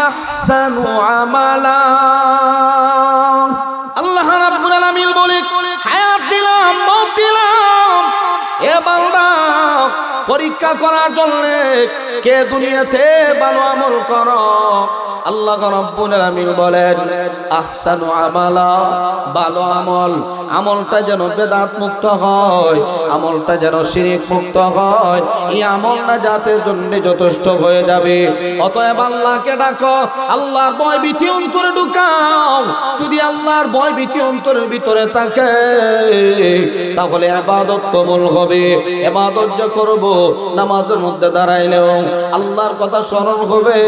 আহসানু আমালা। আল্লাহ রাব্বুল আলামিন বলে, হায়াত দিলাম, মওত দিলাম, এ বান্দা পরীক্ষা করার জন্য কে দুনিয়াতে ভালো আমল করো। আল্লাহ রাব্বুল আলামিন বলেন, আহসানু আমালা, ভালো আমল, আমলটা যেন বেদাত মুক্ত হয়, আমলটা যেন শিরক মুক্ত হয়, এই আমলটা জাতের জন্য যথেষ্ট হয়ে যাবে। অতএব আল্লাহকে ডাকো, আল্লাহর ভয় ভীতি অন্তরে ঢুকাও। যদি আল্লাহর ভয় ভীতি অন্তরের ভিতরে থাকে তাহলে ইবাদত কবুল হবে। ইবাদত যে করব, নামাজের মধ্যে দাঁড়াইলেও আল্লাহর কথা স্মরণ হবে,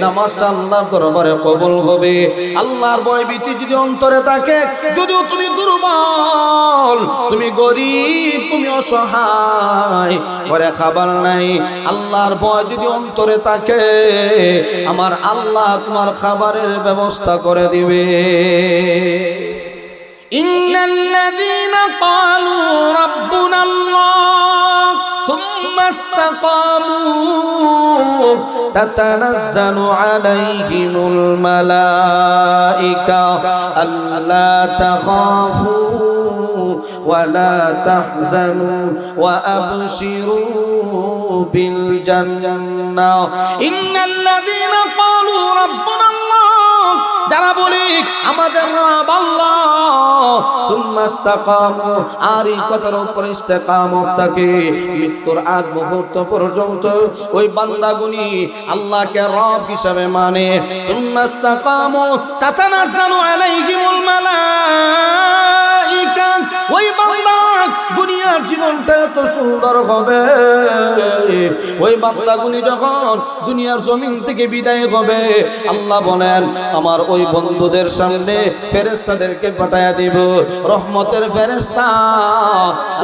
নামাজটা আল্লাহর দরবারে কবুল হবে। আল্লাহর ভয় ভীতি যদি অন্তরে থাকে, যদিও তুমি দুর্বল, তুমি গরিব, তুমি অসহায়, ঘরে খাবার নাই, আল্লাহর ভয় যদি অন্তরে থাকে, আমার আল্লাহ তোমার খাবারের ব্যবস্থা করে দিবে। ইন্নাল্লাযীনা ক্বালু রাব্বুনাল্লাহ সুম্মা ইসতাকামু তাতানাজ্জালু আলাইহিমুল মালায়েকা আল্লা তাখাফু ওয়া লা তাহজানু ওয়া আবশিরু বিল জান্নাহ। ইন্নাল্লাযীনা ক্বালু রাব্বুনাল্লাহ, যারা বলে আমাদের রব আল্লাহ, সুম্মা ইসতাকামু, আর এই কথার উপর ইস্তেকামত থাকে মৃত্যুর আগ মুহূর্ত পর্যন্ত, ওই বান্দাগুনি আল্লাহকে রব হিসাবে মানে। সুম্মা ইসতাকামু তাতানাজ্জালু আলাইহিমুল মালায়েকা, ওই বান্দা দুনিয়ার জীবনটা এত সুন্দর হবে, ওই বান্দাগুনি যখন দুনিয়ার জমিন থেকে বিদায় হবে, আল্লাহ বলেন আমার ওই বন্ধুদের সামনে ফেরেশতাদেরকে পাঠায়া দিব, রহমতের ফেরেশতা।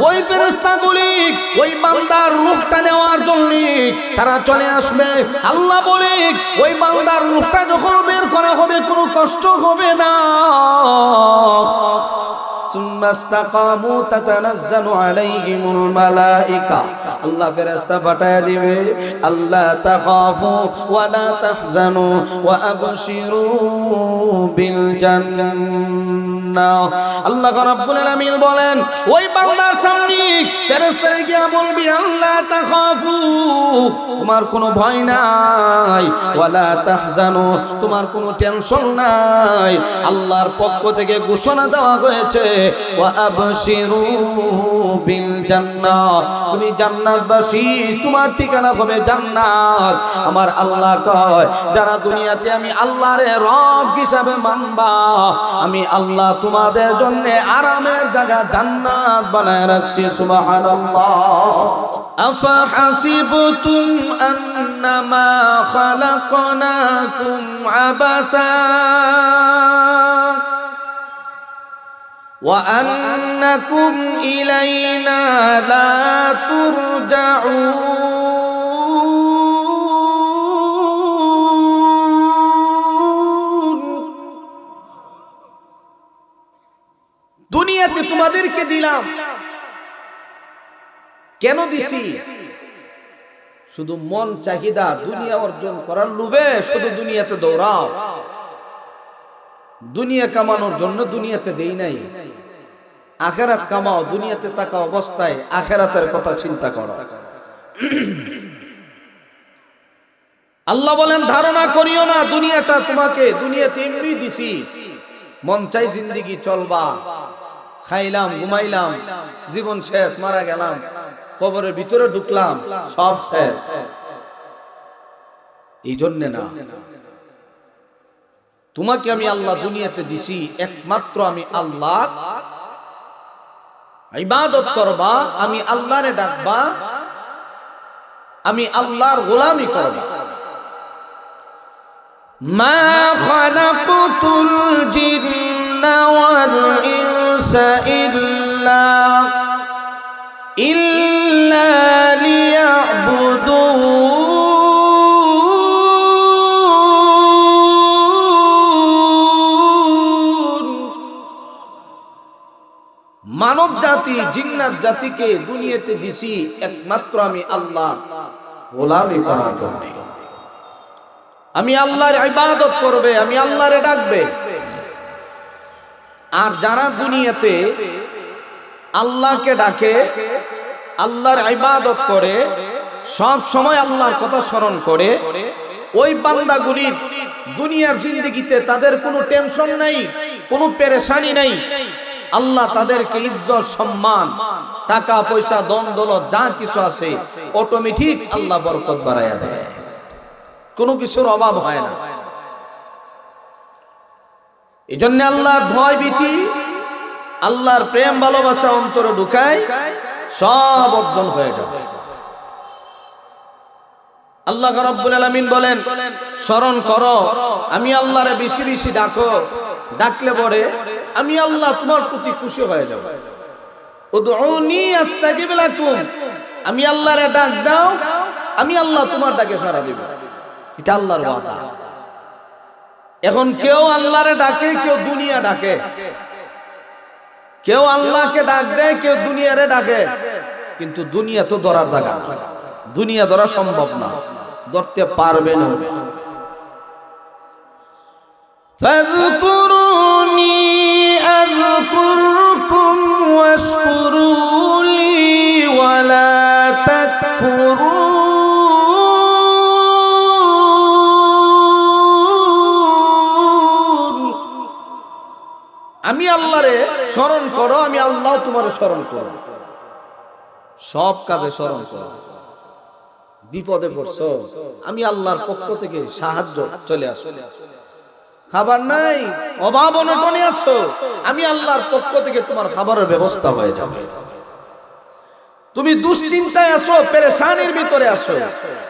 ওই ফেরেশতাগুলি ওই বান্দার রূহটা নেওয়ার জন্য তারা চলে আসবে। আল্লাহ বলে ওই বান্দার রূহটা যখন বের করা হবে কোনো কষ্ট হবে না। সুম্মা ইসতাকামু তাতানাজ্জালু আলাইহিমুল মালায়েকা, আল্লাহ ফেরেশতা পাঠায়া দিবে, আল্লাহ তাখাফু ওয়া লা তাহজানু ওয়া আবশিরু বিল জান্নাহ। আল্লাহ রাব্বুল আলামিন বলেন ওই বান্দার সামনে ফেরেশতারা গিয়ে বলবি, আল্লাহ তাখাফু, তোমার কোনো ভয় নাই, ওয়া লা তাহজানু, তোমার কোনো টেনশন নাই, আল্লাহর পক্ষ থেকে ঘোষণা দেওয়া হয়েছে, ওয়া আবশিরু বিল জান্নাহ, তুমি জান্নাতবাসী, তোমার ঠিকানা হবে জান্নাত। আমার আল্লাহ কয় যারা দুনিয়াতে আমি আল্লাহরে রব হিসাবে মানবা, আমি আল্লাহ তোমাদের জন্য আরামের জায়গা জান্নাত বানায় রাখছি। সুবহানাল্লাহ। আফা হাসিবতুম আন্নামা খালাকনাকুম আবাসা وأنكم إلينا لا ترجعون। দুনিয়াতে তোমাদেরকে দিলাম, কেন দিছি? শুধু মন চাহিদা, দুনিয়া অর্জন করার লোভে শুধু দুনিয়াতে দৌড়াও। দুনিয়া কামানোর জন্য দুনিয়াতে দেই নাই, আখিরাত কামাও। দুনিয়াতে থাকা অবস্থায় আখিরাতের কথা চিন্তা করো। আল্লাহ বলেন ধারণা করিও না দুনিয়াটা তোমাকে দুনিয়াতে এমনি দিছি, মন চাই জিন্দেগি চলবা, খাইলাম ঘুমাইলাম, জীবন শেষ, মারা গেলাম, কবরের ভিতরে ঢুকলাম, সব শেষ। এই জন্য না, তোমাকে আমি আল্লাহ দুনিয়াতে দিছি একমাত্র আমি আল্লাহ ইবাদত করবা, আমি আল্লাহরে ডাকবা, আমি আল্লাহর গোলামি করবা। মা খালাকতুল জিন্না ওয়াল ইনসা ইল্লা লিয়াবুদুন। মানব জাতি জিন্নাত জাতিকে দুনিয়াতে দিছি একমাত্র আমি আল্লাহ গোলামি করার জন্য। আমি আল্লাহর ইবাদত করবে, আমি আল্লাহরে ডাকবে। আর যারা দুনিয়াতে আল্লাহকে ডাকে, আল্লাহর ইবাদত করে, সব সময় আল্লাহর কথা স্মরণ করে, ওই বান্দাগুলির দুনিয়ার জিন্দেগিতে তাদের কোনো টেনশন নাই, কোনো পেরেশানি নাই। আল্লাহ তাদেরকে ইজ্জত, সম্মান, টাকা পয়সা, ধন দৌলত যা কিছু আছে অটোমেটিক আল্লাহ বরকত বাড়ায়া দেয়, কোনো কিছুর অভাব হয় না। এই জন্য আল্লাহর ভয় ভীতি, আল্লাহর প্রেম ভালোবাসা অন্তরে ঢুকায়, সব অর্জন হয়ে যাবে। আল্লাহ রাব্বুল আলামিন বলেন, স্মরণ করো, আমি আল্লাহরে বেশি বেশি ডাকো, ডাকলে পরে আমি আল্লাহ তোমার প্রতি খুশি হয়ে যাব। উদউনি আস্তাজিব লাকুম, আমি আল্লাহরে ডাক দাও, আমি আল্লাহ তোমার ডাকে সাড়া দেব। এটা আল্লাহর ওয়াদা। এখন কেউ আল্লাহরে ডাকে, কেউ দুনিয়া ডাকে, কেউ আল্লাহকে ডাক দেয়, কেউ দুনিয়ারে ডাকে, কিন্তু দুনিয়া তো ধরার জায়গা না, দুনিয়া ধরা সম্ভব না, ধরতে পারবে না। ফাযকুরুনি আযকুরকুম ওয়াশকুরুলি ওয়ালা তাকফুরুন। আমি আল্লাহরে স্মরণ করো, আমি আল্লাহ তোমারে স্মরণ করো, সব কাজে স্মরণ করো। বিপদে পড়ছো, আমি আল্লাহর পক্ষ থেকে সাহায্য চলে আসো। খাবার নাই, অভাব অনটনে আছো, আমি আল্লাহর পক্ষ থেকে তোমার খাবারের ব্যবস্থা হয়ে যাবে। তুমি দুশ্চিন্তায় আছো, পেরেশানির ভিতরে আছো,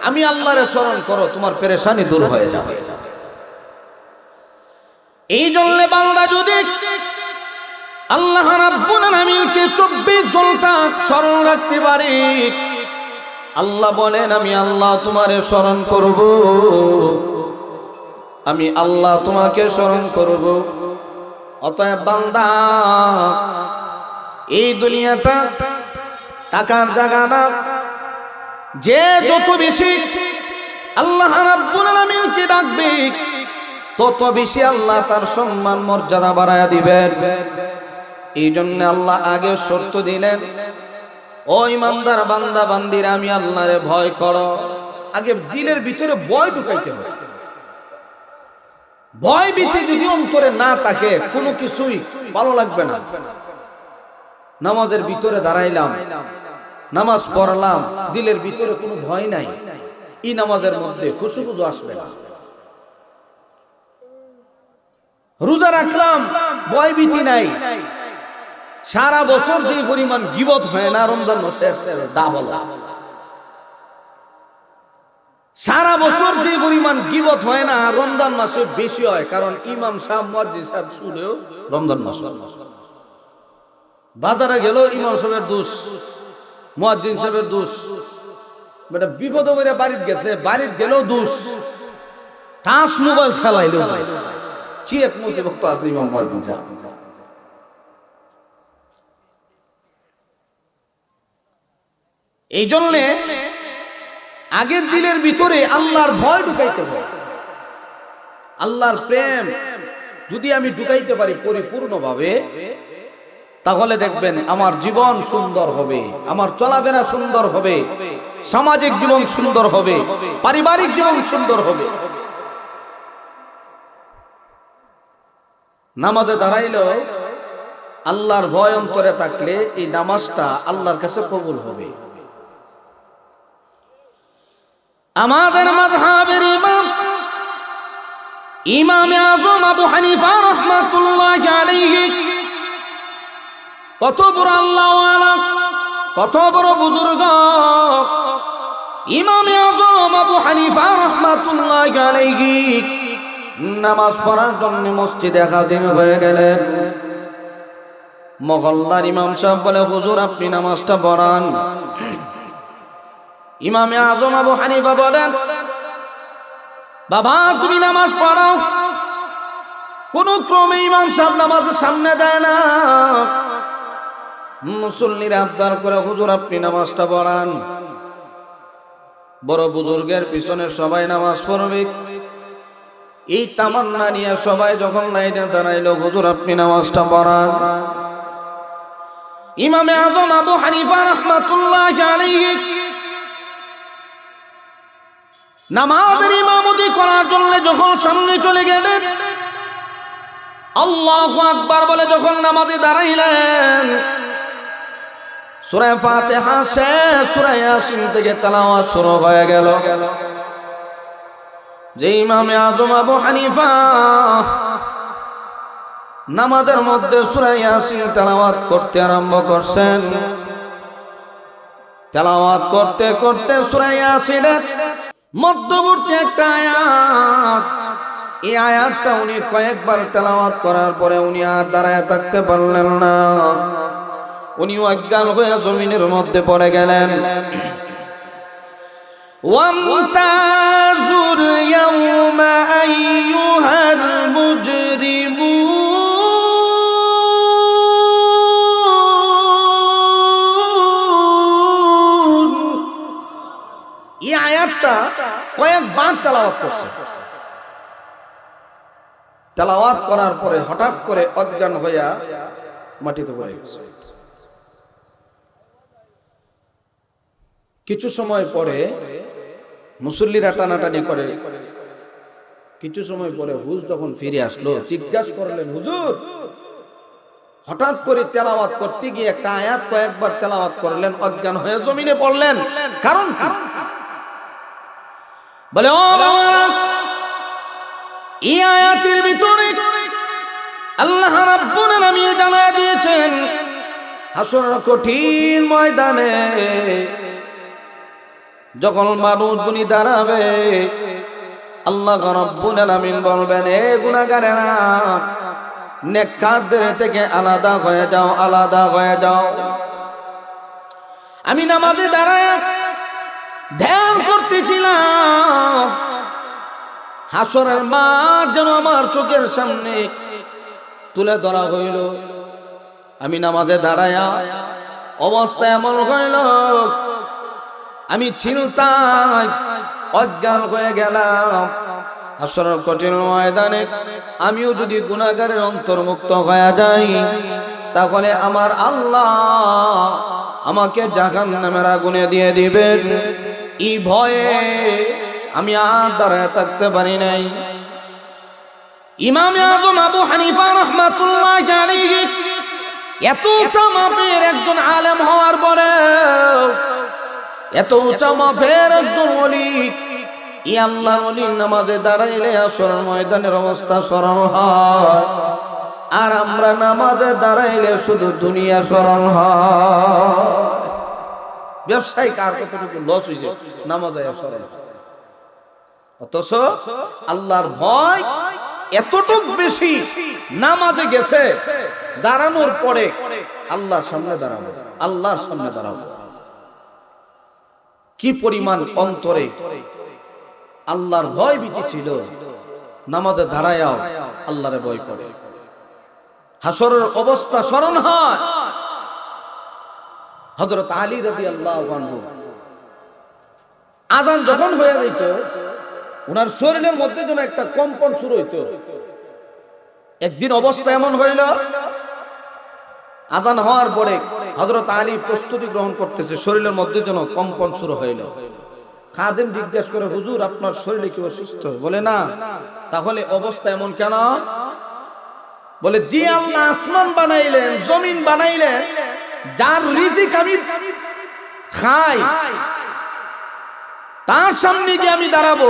আমি আল্লাহরে স্মরণ করো, তোমার পেরেশানি দূর হয়ে যাবে। এই জন্য বান্দা যদি আল্লাহ রাব্বুল আলামিনকে 24 ঘন্টা স্মরণ রাখতে পারে, আল্লাহ বলেন আমি আল্লাহ তোমারে স্মরণ করব, আমি আল্লাহ তোমাকে স্মরণ করব। অতএব বান্দা, এই দুনিয়াটা টাকার জায়গা না। যে যত বেশি আল্লাহ রাব্বুল আলামিনকে ডাকবে, তত বেশি আল্লাহ তার সম্মান মর্যাদা বাড়ায়া দিবেন। এই জন্য আল্লাহ আগে শর্ত দিলেন, ও ইমানদার বান্দা বান্দিরা, আমি আল্লাহরে ভয় করো। আগে দিলের ভিতরে ভয় ঢুকাইতে হবে। ভয় ভীতি যদি অন্তরে না থাকে, কোনো কিছুই ভালো লাগবে না। নামাজের ভিতরে দাঁড়াইলাম, নামাজ পড়লাম, দিলের ভিতরে কোনো ভয় নাই, এই নামাজের মধ্যে খুশু আসবে না। রোজা রাখলাম, ভয় ভীতি নাই, সারা বছর যে পরিমাণ গীবত হয় না, রমজান মাসে ডাবল। সারা বছর যে পরিমাণ গীবত হয় না, রমজান মাসে বেশি হয়। কারণ ইমাম সাহেব, মুয়াজ্জিন সাহেব শুনেও রমজান মাস। বাজারে গেল ইমাম সাহেবের দোষ, মুয়াজ্জিন সাহেবের দোষ, বেটা বিপদ করে বাড়িতে গেছে, বাড়িতে গেলেও দোষ, টাচ মোবাইল খেলাইলেও কি এক মুসিবত আছে ইমাম মুয়াজ্জিন সাহেব। এই জন্য আগের দিলের ভিতরে আল্লাহর ভয় ঢুকাইতে হবে। আল্লাহর প্রেম যদি আমি ঢুকাইতে পারি পরিপূর্ণভাবে, তাহলে দেখবেন আমার জীবন সুন্দর হবে, আমার চলাফেরা সুন্দর হবে, সামাজিক জীবন সুন্দর হবে, পারিবারিক জীবন সুন্দর হবে। নামাজে দাঁড়াইলেও আল্লাহর ভয় অন্তরে থাকলে এই নামাজটা আল্লাহর কাছে কবুল হবে। আমাদের মাযহাবের ইমাম ইমামে আযম আবু হানিফা রাহমাতুল্লাহি আলাইহি কত বড় আল্লাহওয়ালা, কত বড় বুজুর্গ। ইমামে আযম আবু হানিফা রাহমাতুল্লাহি আলাইহি নামাজ পড়ার জন্য মসজিদে হাজির হয়ে গেলেন। মহল্লার ইমাম সাহেব বলে, হুজুর আপনি নামাজটা পড়ান। ইমামে আযম আবু হানিফা বলেন, বাবা তুমি নামাজ পড়াও। কোন ক্রমে ইমাম সাহেব নামাজের সামনে দেয় না। মুসল্লিরা আবদার করে, হুজুর আপনি নামাজটা পড়ান। বড় বুজুর্গের পিছনে সবাই নামাজ পড়বে, এই তামান্না নিয়ে সবাই যখন লাইনে দাঁড়াইলো, হুজুর আপনি নামাজটা পড়ান। ইমামে আজম আবু হানিফা রাহমাতুল্লাহি আলাইহি নামাজের ইমামতি করার জন্য যখন সামনে চলে গেলেন, আল্লাহু আকবার বলে যখন নামাজে দাঁড়াইলেন, সূরা ফাতিহা শেষ, সূরা ইয়াসিন থেকে তেলাওয়াত শুরু হয়ে গেল। যে ইমামে আজম আবু হানিফা নামাজের মধ্যে সূরা ইয়াসিন তেলাওয়াত করতে আরম্ভ করছেন, তেলাওয়াত করতে করতে সূরা ইয়াসিনের মধ্যবর্তী একটা আয়াত, এই আয়াতটা উনি কয়েকবার তেলাওয়াত করার পরে উনি আর দাঁড়ায় থাকতে পারলেন না, উনি অজ্ঞান হয়ে জমিনের মধ্যে পড়ে গেলেন। ওয়ামতাজুল ইয়াউমা আইয়ুহাল মুজরিমুন, এই আয়াতটা কয়েকবার তেলাওয়াত করছে। তেলাওয়াত করার পরে হঠাৎ করে অজ্ঞান হইয়া মাটিতে পড়ে গেছে। কিছু সময় পরে মুসল্লিরা টানাটানি করে, কিছু সময় পরে হুজ যখন ফিরে আসলো, জিজ্ঞাসা করলেন, হুজুর হঠাৎ করে তেলাওয়াত করতে গিয়ে একটা আয়াত কয়েকবার তেলাওয়াত করলেন, অজ্ঞান হয়ে জমিনে পড়লেন, কারণ বলে, ও বাবারা, এই আয়াতের ভিতরে আল্লাহ রাব্বুল আলামিন জানায় দিয়েছেন, হাসরের কঠিন ময়দানে যখন মানুষগুলি দাঁড়াবে, আল্লাহ রাব্বুল আলামিন বলবেন, এ গুনাহগারেরা, নেককারদের থেকে আলাদা হয়ে যাও, আলাদা হয়ে যাও। আমি নামাজে দাঁড়ায় ধ্যান করতেছিলাম, হাসরের মাঠ যেন আমার চোখের সামনে তুলে ধরা হইল। আমি নামাজে দাঁড়ায়া অবস্থা এমন হইল, আমি চিন্তায় অজ্ঞান হয়ে গেলাম। হাসরের কঠিন ময়দানে আমিও যদি গুনাহগারের অন্তর্ভুক্ত হয়ে যাই, তাহলে আমার আল্লাহ আমাকে জাহান্নামের আগুনে দিয়ে দিবেন। এই ভয়ে আমি আর দাঁড়ায় থাকতে পারি নাই। ইমাম আজম আবু হানিফা রাহমাতুল্লাহি আলাইহি এত উঁচা মাপের একজন আলেম হওয়ার পরে, এত উঁচা মাপের একজন ওলি, এই আল্লাহর ওলি নামাজে দাঁড়াইলে আসরের ময়দানের অবস্থা স্মরণ হয়, আর আমরা নামাজে দাঁড়াইলে শুধু দুনিয়া স্মরণ হয়। ব্যবসায়ী কার কতটুকু লস হয়েছে, নামাজে স্মরণ। অথচ আল্লাহর ভয় এতটুকু বেশি, নামাজে গেছে দাঁড়ানোর পরে আল্লাহর সামনে দাঁড়াবো, আল্লাহর সামনে দাঁড়াবো। কি পরিমাণ অন্তরে আল্লাহর ভয় ভীতি ছিল, নামাজে দাঁড়ায়াও আল্লাহরে ভয় করে। হাসরের অবস্থা স্মরণ হয়। হযরত আলী রাদিয়াল্লাহু আনহু আযান যখন হয়ে যেত, ওনার শরীরের মধ্যে যেন একটা কম্পন শুরু হইতো। একদিন অবস্থা এমন হইল, আযান হওয়ার পরে হযরত আলী প্রস্তুতি গ্রহণ করতেছে, শরীরের মধ্যে যেন কম্পন শুরু হইল। খাদেম জিজ্ঞেস করে, হুজুর আপনার শরীরে কি অসুস্থ? বলে না। তাহলে অবস্থা এমন কেন? বলে, যে আল্লাহ আসমান বানাইলেন, জমিন বানাইলেন, যার রিজিক আমি খাই, তার সামনে গিয়ে আমি দাঁড়াবো,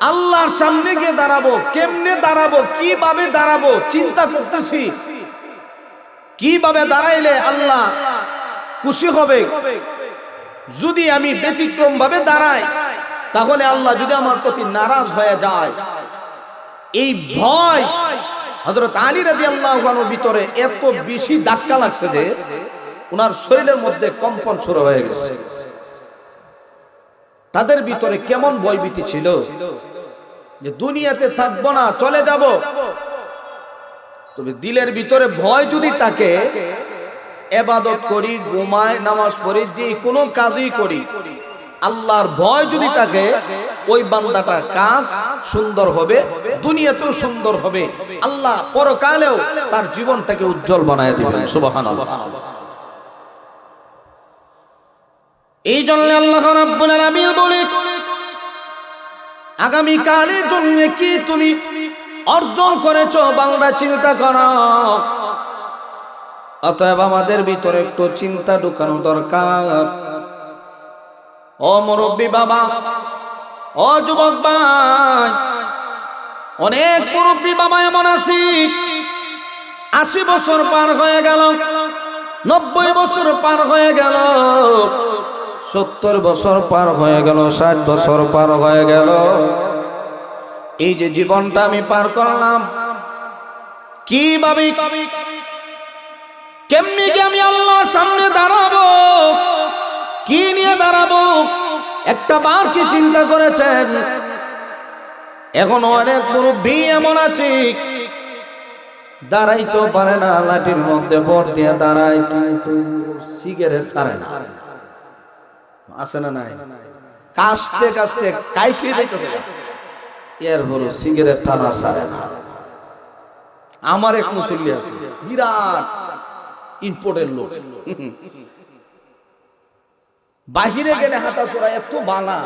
আল্লাহর সামনে গিয়ে দাঁড়াবো। কেমনে দাঁড়াবো, কিভাবে দাঁড়াবো চিন্তা করতেছি। কিভাবে দাঁড়াইলে আল্লাহ খুশি হবে? যদি আমি ব্যতিক্রম ভাবে দাঁড়াই, তাহলে আল্লাহ যদি আমার প্রতি নারাজ হয়ে যায়, এই ভয় হযরত আলী রাদিয়াল্লাহু আনহুর ভিতরে এত বেশি ধাক্কা লাগছে যে ওনার শরীরের মধ্যে কম্পন শুরু হয়ে গেছে। তাদের ভিতরে কেমন ভয়ভীতি ছিল যে দুনিয়াতে থাকবো না, চলে যাব। তবে দিলের ভিতরে ভয় যদি থাকে, ইবাদত করি, ঘুমাই, নামাজ পড়ি, যে কোনো কাজই করি, আল্লাহর ভয় যদি থাকে, ওই বান্দাটার কাজ সুন্দর হবে, দুনিয়াতেও সুন্দর হবে, আল্লাহ পরকালেও তার জীবনটাকে উজ্জ্বল বানায় দিবেন। সুবহানাল্লাহ। এই জন্য আল্লাহ রাব্বুল আলামিন বলে আগামী কালের জন্য কি তুমি অর্জন করেছো বান্দা চিন্তা করো। অতএব আমাদের ভিতরে একটু চিন্তা ঢুকানো দরকার। ও মুরব্বী বাবা, ও যুবক ভাই, অনেক মুরব্বী বাবা এমন আছে 80 বছর পার হয়ে গেল, 90 বছর পার হয়ে গেল, 70 বছর পার হয়ে গেল, 60 বছর পার হয়ে গেল। এই যে জীবনটা আমি পার করলাম, কিভাবে কেমনি কি আমি আল্লাহর সামনে দাঁড়াবো, কি নিয়ে দাঁড়াবো, একটা বার কি চিন্তা করেছেন? এখন অনেক মুরব্বী এমন আছে দাঁড়াইতে পারে না, লাঠির মধ্যে ভর দিয়ে দাঁড়ায়, সিগারেট ছাড়ে না। আছে না নাই? কাশতে কাশতে কাইটে দিতে এর হলো সিগারেট টানা ছাড়ে না। আমার এক মুসল্লি আছে, বিরাট ইম্পোর্টের লোক, বাহিরে গেলে হাঁটা চড়া এত বালা,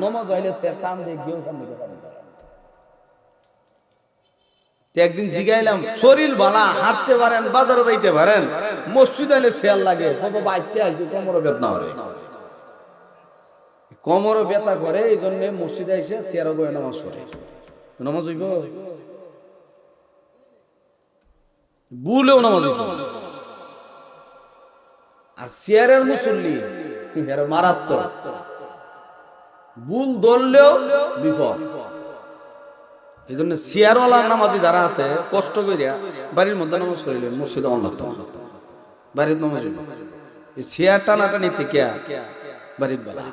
নমাজ হইলে সে টান দিয়ে গিয়েও সামনে পারে। একদিন জিগাইলাম, শরীর বালা, হাঁটতে পারেন, বাজারে যাইতে পারেন, মসজিদ হইলে শেয়াল লাগে, বাইতে আসে কোমর বেদনা করে, কোমর ব্যথা করে, এই জন্য মসজিদে এসে শেয়ার বয়ে নামাজ পড়ে। নামাজ হইব বুলেও নামাজ হইব। আর শেয়ারের মুসল্লি মারাত্মক, বুল ধরলেও বিপদ। এই জন্য শেয়ারওয়ালা নামাজি যারা আছে, কষ্ট করিয়া বাড়ির মধ্যে নামাজ পড়িলেন, মসজিদে অন্যতম বাড়ির নামাজ। শেয়ার টানাটা নিতে কে বাড়ির বেলা।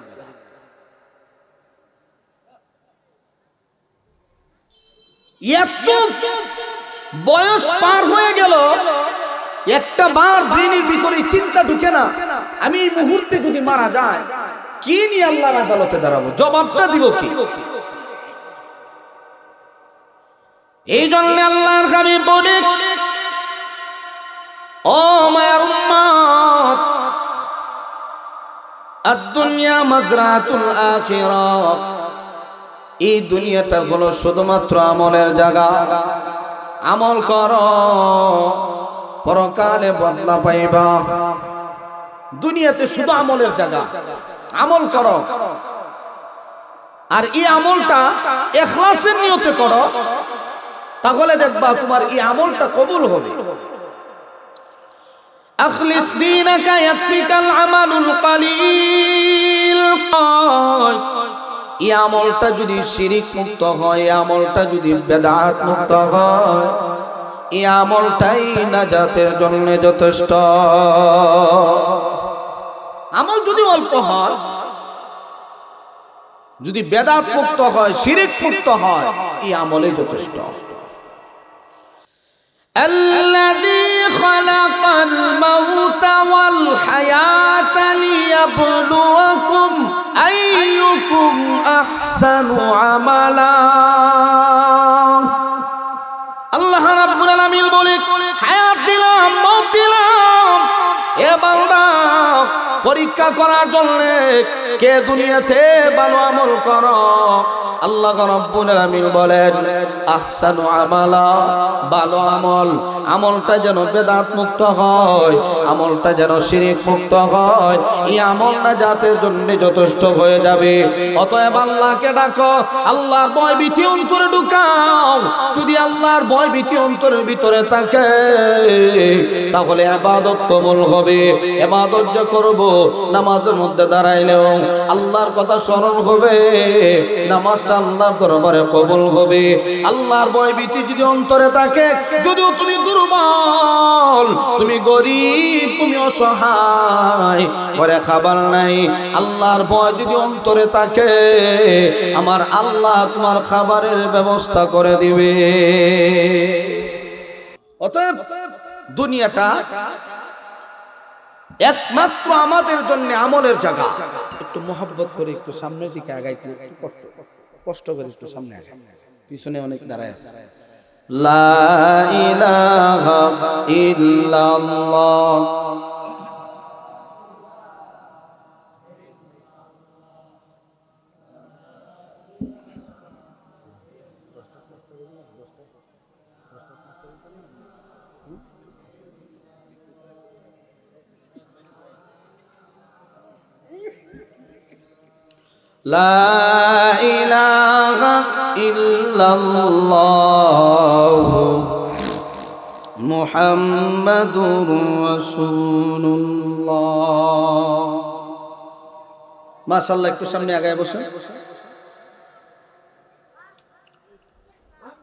এত বয়স পার হয়ে গেল, একটা বার ব্রেনের ভিতরে চিন্তা ঢুকে না, আমি এই মুহূর্তে যদি মারা যায় কি নিয়ে আল্লাহর আদালতে দাঁড়াবো, জবাবটা দিব কি? এই জন্য আল্লাহর হাবিব বলে, ও মায়ের উম্মত, আদ-দুনিয়া মাজরাতুল আখিরাহ, এই দুনিয়াটা হলো শুধুমাত্র আমলের জায়গা। আমল করো, পরকালে বদলা পাইবা। দুনিয়াতে শুধু আমলের জায়গা, আমল করো, আর এই আমলটা ইখলাসের নিয়তে করো, তাহলে দেখবা তোমার এই আমলটা কবুল হবে। আখলিস দীনাকা ইয়াকফিকাল আমালুল কালিল। এই আমলটা যদি শিরিক মুক্ত হয়, এই আমলটা যদি বেদাত মুক্ত হয়, এই আমলটাই নাজাতের জন্য যথেষ্ট। আমল যদি অল্প হয়, যদি বেদাত মুক্ত হয়, শিরিক মুক্ত হয়, এই আমলই যথেষ্ট। الذي خلق الموت والحياة ليبلوكم أيكم أحسن عملا। আল্লাহ রাব্বুল আলামিন বলে, হায়াত দিলাম, মওত দিলাম, এ বান্দা পরীক্ষা করার জন্য কে দুনিয়াতে ভালো আমল করো। আল্লাহ রাব্বুল আলামিন বলেন, আহসানু আমালা, ভালো আমল, আমলটা যেন বেদাত মুক্ত হয়, আমলটা যেন শিরিক মুক্ত হয়, এই আমলটা জাতের জন্য যথেষ্ট হয়ে যাবে। অতএব আল্লাহকে ডাকো, আল্লাহর ভয় ভীতি অন্তরে ঢুকাও। যদি আল্লাহর ভয় ভীতি অন্তরের ভিতরে থাকে, তাহলে ইবাদত কবুল হবে। ইবাদত যে করব, নামাজের মধ্যে দাঁড়াইলেও আল্লাহর কথা স্মরণ হবে, নামাজটা আল্লাহর দরবারে কবুল হবে। আল্লাহর ভয় ভীতি যদি অন্তরে থাকে, যদিও তুমি দুর্বল, তুমি গরিব, তুমি অসহায়, ঘরে খাবার নাই, আল্লাহর ভয় যদি অন্তরে থাকে, আমার আল্লাহ তোমার খাবারের ব্যবস্থা করে দিবে। অতএব দুনিয়াটা একমাত্র আমাদের জন্য আমলের জায়গা। একটু মহব্বত করে একটু সামনের দিকে আগাইতে একটু কষ্ট। কষ্ট করে একটু সামনে আসে, পিছনে অনেক দাঁড়ায় আছে। লা ইলাহা ইল্লাল্লাহ লা ইলাহা ইল্লাল্লাহ মুহাম্মাদুর রাসূলুল্লাহ। মাশাআল্লাহ, একটু সামনে আগায় বসুন।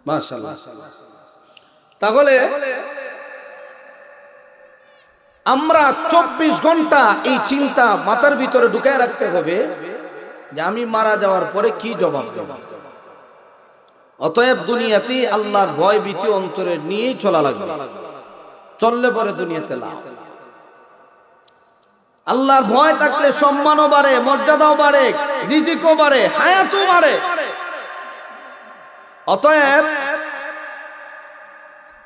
মাশাআল্লাহ। তাহলে আমরা 24 ঘন্টা এই চিন্তা মাথার ভিতরে ঢুকায় রাখতে হবে যে আমি মারা যাওয়ার পরে কি জবাব দেব। অতএব দুনিয়াতে আল্লাহর ভয় ভীতি অন্তরে নিয়েই চলা লাগবে, চললে পরে দুনিয়াতে লাভ। আল্লাহর ভয় থাকলে সম্মানও বাড়ে, মর্যাদাও বাড়ে, রিজিকও বাড়ে, হায়াতও বাড়ে। অতএব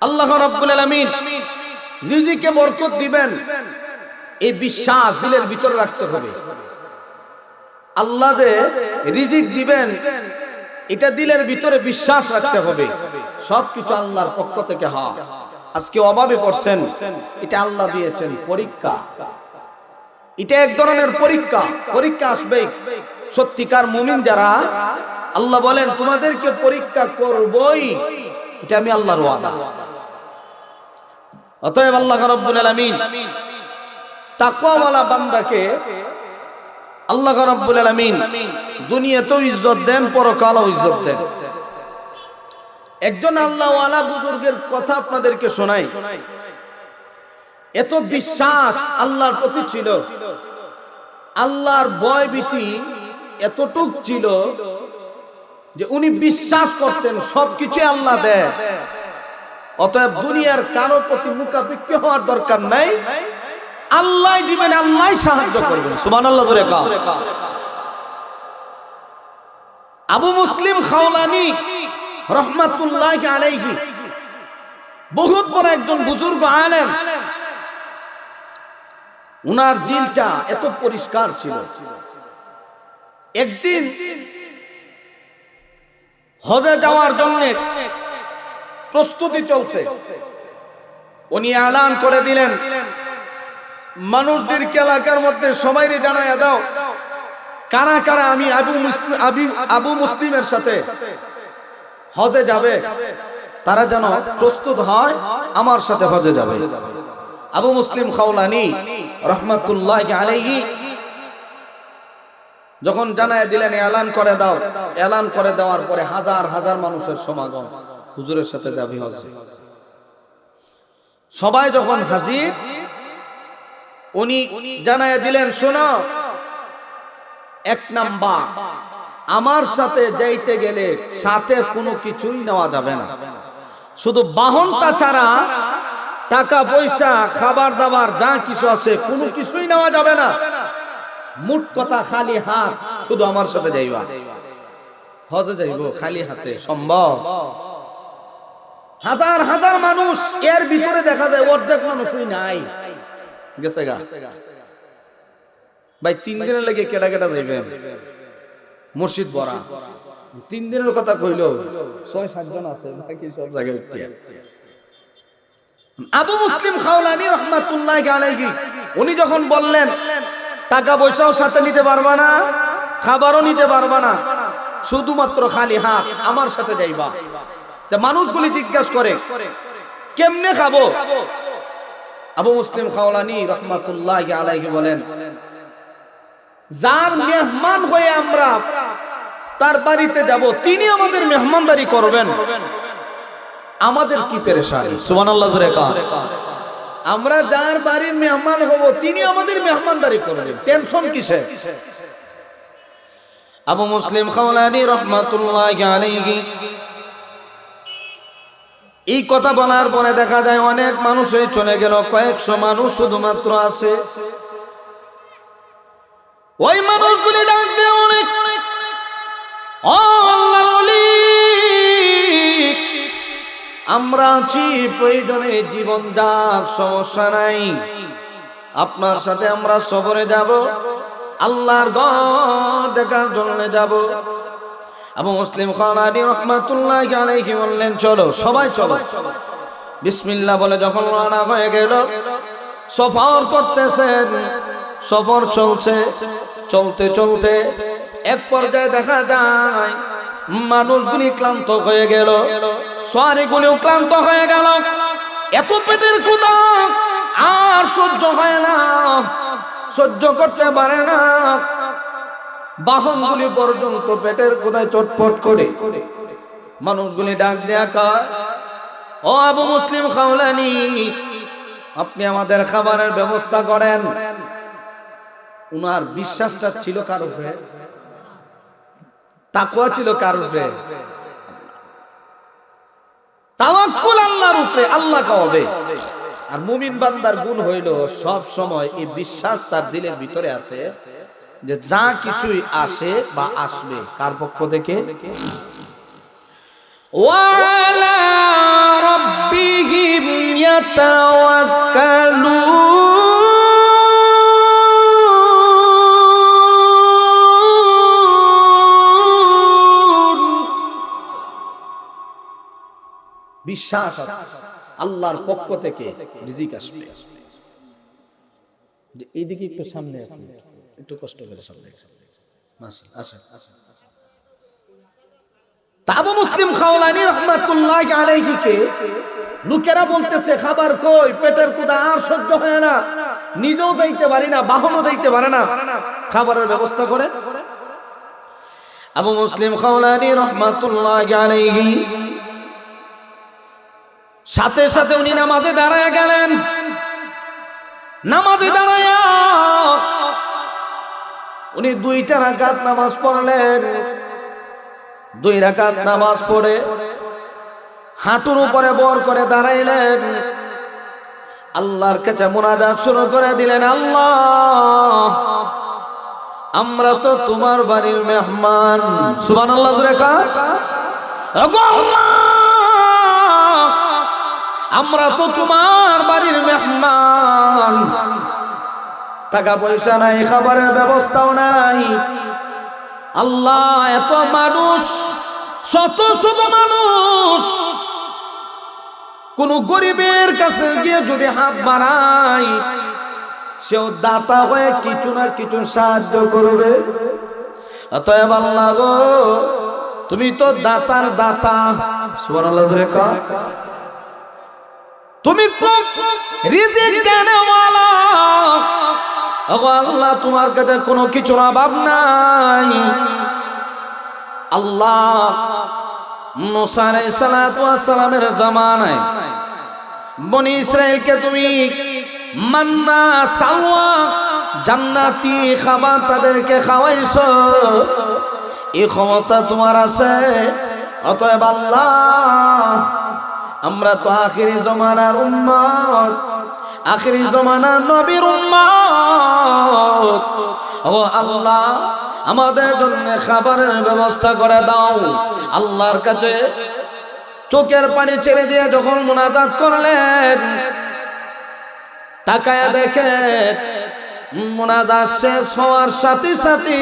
আল্লাহ রাব্বুল আলামিন রিজিকে বরকত দিবেন, এই বিশ্বাস দিলের ভিতরে রাখতে হবে। আল্লাহ যে রিজিক দিবেন এটা দিলের ভিতরে বিশ্বাস রাখতে হবে, সবকিছু আল্লাহর পক্ষ থেকে হয়। আজকে অভাবে পড়ছেন, এটা আল্লাহ দিয়েছেন পরীক্ষা, এটা এক ধরনের পরীক্ষা। পরীক্ষা আসবে, সত্যিকার মুমিন যারা আল্লাহ বলেন তোমাদেরকে পরীক্ষা করবই, এটা আমি আল্লাহর ওয়াদা। অতএব আল্লাহ রাব্বুল আলামিন তাকওয়াওয়ালা বান্দাকে আল্লাহ রাব্বুল আলামিন দুনিয়াতেও ইজ্জত দেন, পরকালেও ইজ্জত দেন। একজন আল্লাহওয়ালা বুজুর্গের কথা আপনাদেরকে শোনাই। এত বিশ্বাস আল্লাহর প্রতি ছিল, আল্লাহর ভয় ভীতি এতটুক ছিল যে উনি বিশ্বাস করতেন সবকিছু আল্লাহ দেয়। অতএব দুনিয়ার কারো প্রতি মুখাপেক্ষী হওয়ার দরকার নাই, আল্লাহ দিবেন, আল্লাহ সাহায্য করবেন। সুবহানাল্লাহ জোরে কাও। আবু মুসলিম খাওলানি রাহমাতুল্লাহি আলাইহি বহুত বড় একজন বুজুর্গ আলেম। উনার দিলটা এত পরিষ্কার ছিল। একদিন হজে যাওয়ার জন্য প্রস্তুতি চলছে, উনি এলান করে দিলেন মানুষদেরকে এলাকার মধ্যে সবাইরে জানায়া দাও কারা কারা আমি আবু মুসলিমের সাথে হজে যাবে, তারা যেন প্রস্তুত হয় আমার সাথে হজে যাবে। আবু মুসলিম খাওলানি রাহমাতুল্লাহি আলাইহি যখন জানায়া দিলেন এলান করে দাও, এলান করে দেওয়ার পরে হাজার হাজার মানুষের সমাগম, হুজুরের সাথে যাবি হজে। সবাই যখন হাজির, উনি জানায়া দিলেন শোনো, এক নাম্বার আমার সাথে যাইতে গেলে সাথে কোনো কিছুই নেওয়া যাবে না, শুধু বাহনটা ছাড়া টাকা পয়সা খাবার দাবার যা কিছু আছে কোনো কিছুই নেওয়া যাবে না। মোট কথা খালি হাত, শুধু আমার সাথে যাইবা। হজে যাইবো খালি হাতে সম্ভব? হাজার হাজার মানুষ, এর ভিতরে দেখা যায় অর্ধেক মানুষই নাই, গেছে গা। ভাই 3 দিনের লেগে কেডা কেডা যাইবেন? মসজিদ ভরা। 3 দিনের কথা কইলো 6-7 জন আছে, বাকি সব জায়গায় উঠিয়া। আবু মুসলিম খাওলানি রাহমাতুল্লাহি আলাইহি উনি যখন বললেন টাকা পয়সাও সাথে নিতে পারবা না, খাবারও নিতে পারবা না, শুধুমাত্র খালি হাত আমার সাথে যাইবা। তা মানুষগুলি জিজ্ঞাসা করে কেমনে খাবো? আবু মুসলিম খাওলানি রাহমাতুল্লাহি আলাইহি বলেন যার মেহমান হয়ে আমরা তার বাড়িতে যাব, তিনি আমাদের মেহমানদারি করবেন, আমাদের কি পেরেশানি। সুবহানাল্লাহ জোরে কাও। আমরা যার বাড়ির মেহমান হব তিনি আমাদের মেহমানদারি করবেন, টেনশন কিসে? আবু মুসলিম খাওলানি রাহমাতুল্লাহি আলাইহি এই কথা বলার পরে দেখা যায় অনেক মানুষই চলে গেল, কয়েকশো মানুষ শুধুমাত্র আছে। ওই মানুষগুলি ডাক দিয়ে অনেক ও আল্লাহর ওলি, আমরা আছি প্রয়োজনে জীবন যাক, সমস্যা নাই, আপনার সাথে আমরা সফরে যাব, আল্লাহর ঘর দেখার জন্য যাব। আবু মুসলিম খাওলানী রাহমাতুল্লাহি আলাইহি বললেন, চলো সবাই চলো। বিসমিল্লাহ বলে যখন রওনা হয়ে গেল, সফর করতেছেন, সফর চলছে, চলতে চলতে এক পর্যায়ে দেখা যায় মানুষগুলি ক্লান্ত হয়ে গেল, সওয়ারিগুলিও ক্লান্ত হয়ে গেল। এত পেটের ক্ষুধা আর সহ্য হয় না, সহ্য করতে পারে না। বাহনগুলি পর্যন্ত পেটের ক্ষুধায় চটপট করে। মানুষগুলি ডাক দেয়া কয়, ও আবু মুসলিম খাওলানী, আপনি আমাদের খাবারের ব্যবস্থা করেন। উনার বিশ্বাসটা ছিল কার উপরে? তাকওয়া ছিল কার উপরে? তাওয়াক্কুল আল্লাহর উপরে, আল্লাহ খাওয়াবে। আর মুমিন বান্দার গুণ হইল সব সময় এই বিশ্বাস তার দিলের ভিতরে আছে যে যা কিছুই আসে বা আসবে কার পক্ষ থেকে? ওয়ালা রাব্বিহিম ইয়াতাওয়াক্কালুন। বিশ্বাস আছে আল্লাহর পক্ষ থেকে রিজিক আসবে। এইদিকে একটু সামনে আসুন, একটু কষ্ট করে সামনে আসেন। আবু মুসলিম খাওলানী রাহমাতুল্লাহি আলাইহি কে লোকেরা বলতেছে খাবার কই, পেটের ক্ষুধা আর সহ্য হয় না, নিজেও দিতে পারি না, বাহনও দিতে পারে না, খাবারের ব্যবস্থা করে। আবু মুসলিম খাওলানী রাহমাতুল্লাহি আলাইহি সাথে সাথে উনি নামাজে দাঁড়ায় গেলেন। নামাজে দাঁড়ায়া উনি 2 রাকাত নামাজ পড়লেন। 2 রাকাত নামাজ পড়ে হাঁটুর উপরে বর করে দাঁড়াইলেন, আল্লাহর কাছে মুনাজাত শুরু করে দিলেন, আল্লাহ আমরা তো তোমার বাড়ির মেহমান। সুবহানাল্লাহ জোরে কয়, ওগো আল্লাহ আমরা তো তোমার বাড়ির মেহমান, টাকা পয়সা নাই, খাবারের ব্যবস্থাও নাই। আল্লাহ এত মানুষ, শত শত মানুষ, কোন গরিবের কাছে গিয়ে যদি হাত বাড়াই সেও দাতা হয়ে কিছু না কিছু সাহায্য করবে। অতএব আল্লাহ গো তুমি তো দাতার দাতা। সুবহানাল্লাহ জোরে কয়, তুমি রিজিক দেনেওয়ালা। ওগো আল্লাহ তোমার কাছে কোনো কিছুর অভাব নাই। আল্লাহ মুসা আলাইহিস সালাতু ওয়াস সালামের জামানায় বনি ইসরাইলকে তুমি মান্না সালওয়া জান্নাতি খাবার তাদেরকে খাওয়াইছো, এই ক্ষমতা তোমার আছে। অতএব আল্লাহ আমরা তো আখিরি জমানার উম্মত, আখিরি জমানার নবীর উম্মত। ও আল্লাহ আমাদের জন্য খাবারের ব্যবস্থা করে দাও। আল্লাহর কাছে চোখের পানি ছেড়ে দিয়ে যখন মুনাজাত করলেন, তাকায়া দেখেন মুনাজাত শেষ হওয়ার সাথে সাথে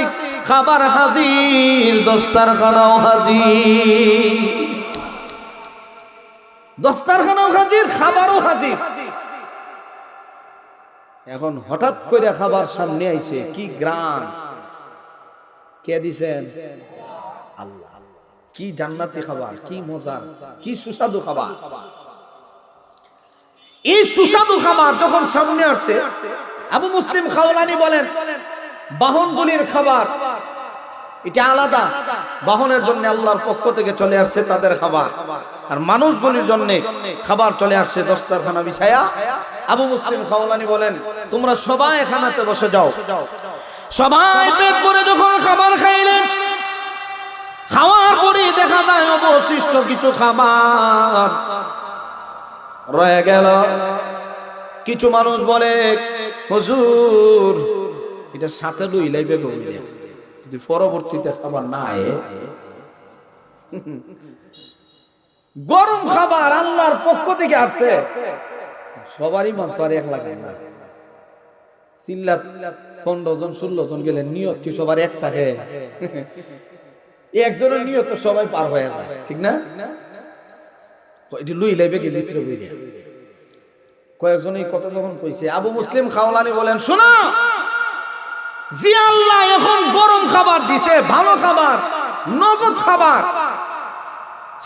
খাবার হাজির, দস্তারখানাও হাজির, দস্তারখানাও হাজির, খাবারও হাজির। এখন হঠাৎ করে খাবার সামনে আইছে, কি গ্রাম, কে দিছেন? আল্লাহ। কি জান্নাতি খাবার, কি মজার, কি সুস্বাদু খাবার। এই সুস্বাদু খাবার যখন সামনে আসছে, আবু মুসলিম খাওলানী বলেন বাহনগুলির খাবার এটা আলাদা, বাহনের জন্য আল্লাহর পক্ষ থেকে চলে আসছে তাদের খাবার, আর মানুষগুলির জন্য খাবার চলে আসছে দস্তারখানা বিছায়া। আবু মুসলিম খাওলানী বলেন তোমরা সবাই খানাতে বসে যাও। সবাই পেট ভরে যখন খাবার খাইলেন, খাওয়ার পরে দেখা যায় অবশিষ্ট কিছু খাবার রয়ে গেল। কিছু মানুষ বলে হুজুর এটা সাথে লইলাই বেগম, যদি পরবর্তীতে খাবার না আয় গরম খাবার আল্লাহর পক্ষ থেকে আসছে, সবারই মন তো আর এক লাগে না। সিল্লাত 15 জন 16 জন গেলে নিয়ত কি সবার এক থাকে? একজনের নিয়ত তো সবাই পার হয়ে যায়, ঠিক না? এটি লুই লাইবে কি ভিতরে বইয়া কয়েকজন এই কথা যখন কইছে, আবু মুসলিম খাওলানি বলেন, শোনো, জি আল্লাহ এখন গরম খাবার দিছে, ভালো খাবার, নগদ খাবার,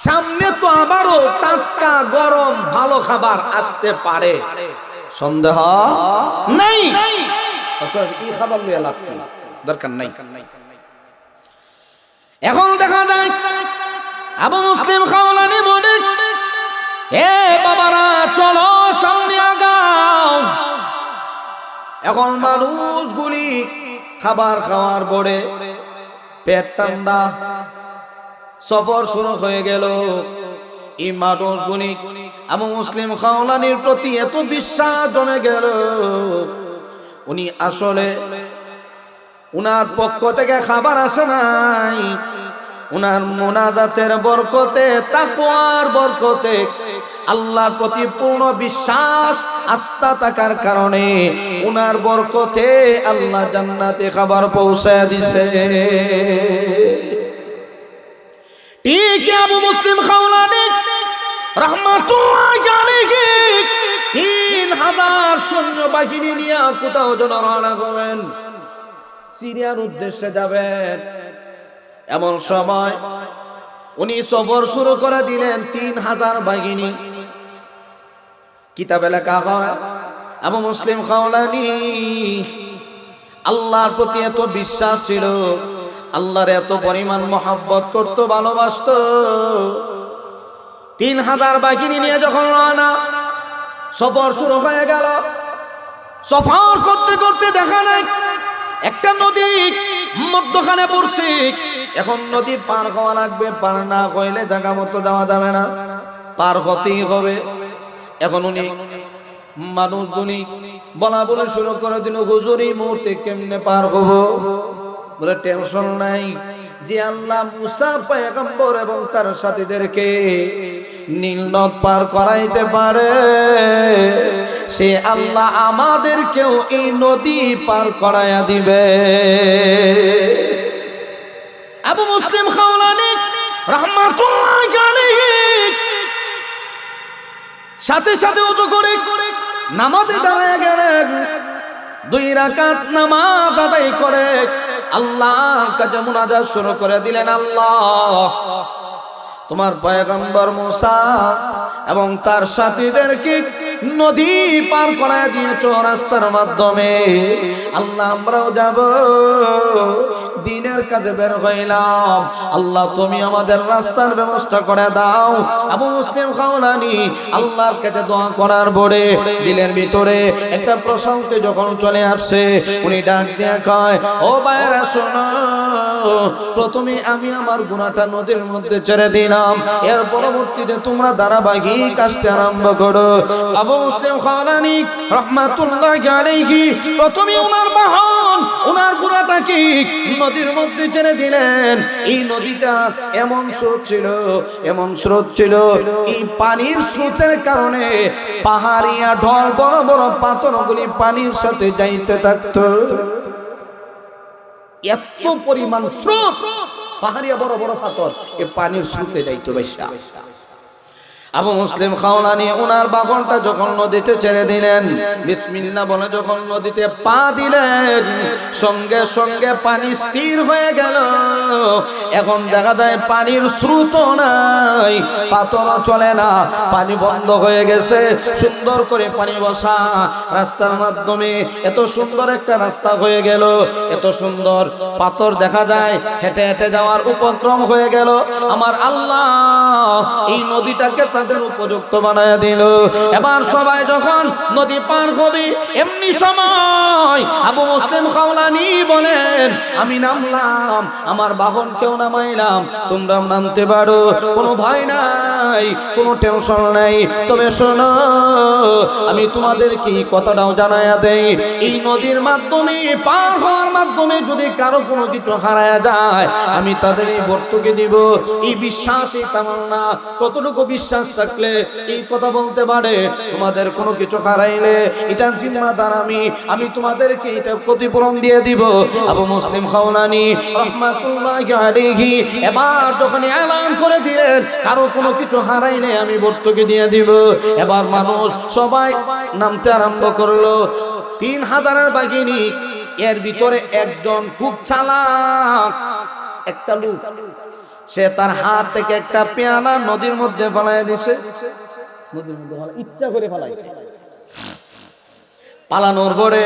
সামনে তো আবারও টাটকা গরম ভালো খাবার আসতে পারে, সন্দেহ নাই। অতএব এই খাবার লইয়া লাভ কি, দরকার নাই। এখন দেখা যায় আবু মুসলিম খাওলানি বলে, এ বাবারা চলো সামনে আগাও। এখন মানুষগুলি খাবার খাওয়ার পরে পেট ঠান্ডা, সফর শুরু হয়ে গেল। এই মানুষগুলি আবু মুসলিম খাওলানির প্রতি এত বিশ্বাস জমে গেল, উনি আসলে উনার পক্ষ থেকে খাবার আসে নাই, উনার মুনাজাতের বরকতে, তাকওয়ার বরকতে, আল্লাহর প্রতি পূর্ণ বিশ্বাস আস্থা থাকার কারণে উনার বরকতে আল্লাহ জান্নাতে খাবার পৌঁছায় দিছে। ঠিক আবু মুসলিম খাওলানি রাহমাতুল্লাহি আলাইহি 3000 সৈন্য বাহিনী নিয়ে কোথাও যেন রওনা হবেন, সিরিয়ার উদ্দেশ্যে যাবেন। এমন সময় উনি সফর শুরু করে দিলেন 3000 বাহিনী। কিতাবে লেখা হয় আবু মুসলিম খাওলানি আল্লাহর প্রতি এত বিশ্বাস ছিল, আল্লাহর এত পরিমাণ মহব্বত করত, ভালোবাসত। 3000 বাহিনী নিয়ে যখন রওনা, সফর শুরু হয়ে গেল। সফর করতে করতে দেখা নাই একটা নদী মধ্যখানে পড়ছে। এখন নদী পার হওয়া লাগবে, পার না হইলে জায়গা মতো যাওয়া যাবে না, পার হতেই হবে। এখন উনি মানুষগুলি বলা বলে শুরু করে দিল, হুজুর এই মুহূর্তে কেমনে পার হব? বলে টেনশন নাই, যে আল্লাহ মুসা পয়গম্বর এবং তার সাথীদেরকে নীল নদ পার করাইতে পারে, সে আল্লাহ আমাদেরকেও এই নদী পার করাইয়া দিবে। আবু মুসলিম খাওলানি রাহমাতুল্লাহি আলাইহি সাথে সাথে ওযু করে নামাজে দাঁড়ায় গেলেন। 2 রাকাত নামাজ আদায় করে আল্লাহর কাছে মুনাজাত শুরু করে দিলেন, আল্লাহ তোমার পয়গম্বর মুসা এবং তার সাথীদেরকে নদী পার করায় দিয়েছো রাস্তার মাধ্যমে, আল্লাহ আমরাও যাব, দিনের কাজে বের হইলাম, আল্লাহ তুমি আমাদের রাস্তার ব্যবস্থা করে দাও। আবু মুসলিম খাওলানি আল্লাহর কাছে দোয়া করার পরে দিলের ভিতরে একটা প্রশান্তি যখন চলে আসছে, উনি ডাক দিয়ে কয়, ও ভাইরা শোনো, প্রথমে আমি আমার গুনাহটা নদীর মধ্যে ছেড়ে দিলাম, এর পরবর্তীতে তোমরা ধারাবাহিক আসতে আরম্ভ করো। আবু মুসলিম খাওলানি রাহমাতুল্লাহি আলাইহি প্রথমে ওনার বাহন, ওনার গুনাহটাকে নদীর মধ্যে ছেড়ে দিলেন। এই নদীটা এমন স্রোত ছিল, এমন স্রোত ছিল, এই পানির স্রোতের কারণে পাহাড়িয়া ঢল, বড় বড় পাথরগুলি পানির সাথে যাইতে থাকতো। এত পরিমাণ স্রোত, পাহাড়িয়া বড় বড় পাথর এই পানির স্রোতে যাইতো বেশা। আবু মুসলিম খাওলানি ওনার বাহনটা যখন নদীতে ছেড়ে দিলেন, বিসমিল্লাহ বলে যখন নদীতে পা দিলেন, সঙ্গে সঙ্গে পানি স্থির হয়ে গেল। এখন দেখা যায় পানির স্রোত নাই, পাথরও চলে না, পানি বন্ধ হয়ে গেছে। সুন্দর করে পানি বসা রাস্তার মাধ্যমে এত সুন্দর একটা রাস্তা হয়ে গেল, এত সুন্দর পাথর দেখা যায়, হেঁটে হেঁটে যাওয়ার উপক্রম হয়ে গেল। আমার আল্লাহ এই নদীটাকে তাদের উপযুক্ত বানায় দিল। এবার সবাই যখন নদী পার হবে, এমনি সময় আবু মুসলিম খাওলানি বলেন আমি নামলাম, আমার বাহন কেউ নামাইলাম, তোমরা নামতে পারো, কোনো ভয় নাই, কোনো টেনশন নাই। তবে শোনো, আমি তোমাদেরকে কথাটাও জানাইয়া দেই, এই নদীর মাধ্যমে পার হওয়ার মাধ্যমে যদি কারো কোনো কিছু হারায়া যায়, আমি তাদের এই বর্তকে দিব। এই বিশ্বাস, এই তামান্না, কতটুকু বিশ্বাস থাকলে এই কথা বলতে পারে তোমাদের কোনো কিছু হারাইলে এটার জিম্মাদার আমি তোমাদেরকে এটা ক্ষতিপূরণ দিয়ে দিব। আবু মুসলিম খাওলানি রাহমাতুল্লাহি আলাইহি এবার যখন এলান করে দিলেন কারো কোনো কিছু হারাইলে আমি বর্তকে দিয়ে দিব, এবার মানুষ সবাই নামতে আরম্ভ করলো। 3000-এর বাহিনী, এর ভিতরে একজন খুব চালাক একটা লোক, সে তার হাত থেকে একটা পেয়ালা নদীর মধ্যে ফেলাইয়া দিছে। নদীর মধ্যে ইচ্ছা করে ফেলাইছে। পালানোর পরে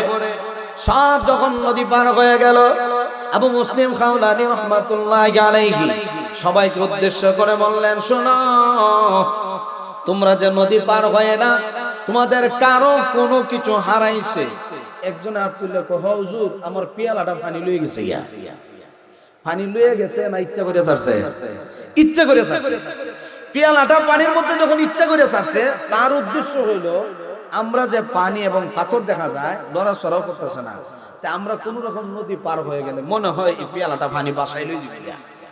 সব যখন নদী পার হয়ে গেল, আবু মুসলিম খাওলানি রাহমাতুল্লাহি আলাইহি সবাইকে উদ্দেশ্য করে বললেন, শোনো, তোমরা যে নদী পার হয়ে না, তোমাদের কারো কোনো কিছু হারাইছে? একজন আব্দুল্লাহ কহ, হুজুর আমার পেয়ালাটা পানি লয়ে গেছে। পানি লয়ে গেছে না ইচ্ছা করে ছাড়ছে? ইচ্ছা করে ছাড়ছে। পেয়ালাটা পানির মধ্যে যখন ইচ্ছা করে ছাড়ছে, তার উদ্দেশ্য হইল আমরা যে পানি এবং পাথর দেখা যায় নড়াচড়াও করতেছে না, তা আমরা কোন রকম নদী পার হয়ে গেলে মনে হয় এই পেয়ালাটা পানি বাসায় লই যাবে,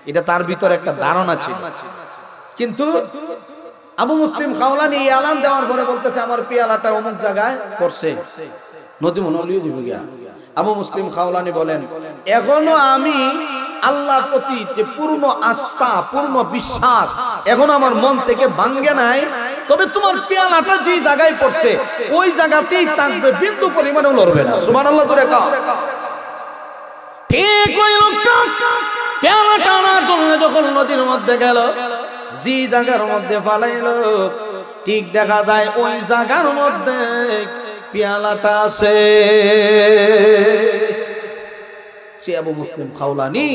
এটা তার ভিতরে একটা ধারণা ছিল। কিন্তু আবু মুসলিম খাওলানি এলান দেওয়ার পরে বলতেছে আমার পেয়ালাটা অমুক জায়গায় পড়ছে, নদী মনে হলেও যাবে গিয়া। আবু মুসলিম খাওলানি বলেন, এখনো আমি আল্লাহর প্রতি যে পূর্ণ আস্থা, পূর্ণ বিশ্বাস এখন আমার মন থেকে ভাঙ্গে নাই। তবে তোমার পেয়ালাটা যে জায়গায় পড়ছে ওই জায়গাতেই থাকবে, বিন্দু পরিমাণও লড়বে না। সুবহানাল্লাহ করে কও। ঠিক ওই লোকটা পেয়ালাটা আনার জন্য যখন নদীর মধ্যে গেল, যে জায়গার মধ্যে ফালাইলো, ঠিক দেখা যায় ওই জায়গার মধ্যে পেয়ালাটা আছে। সে আবু মুসলিম খাওলানি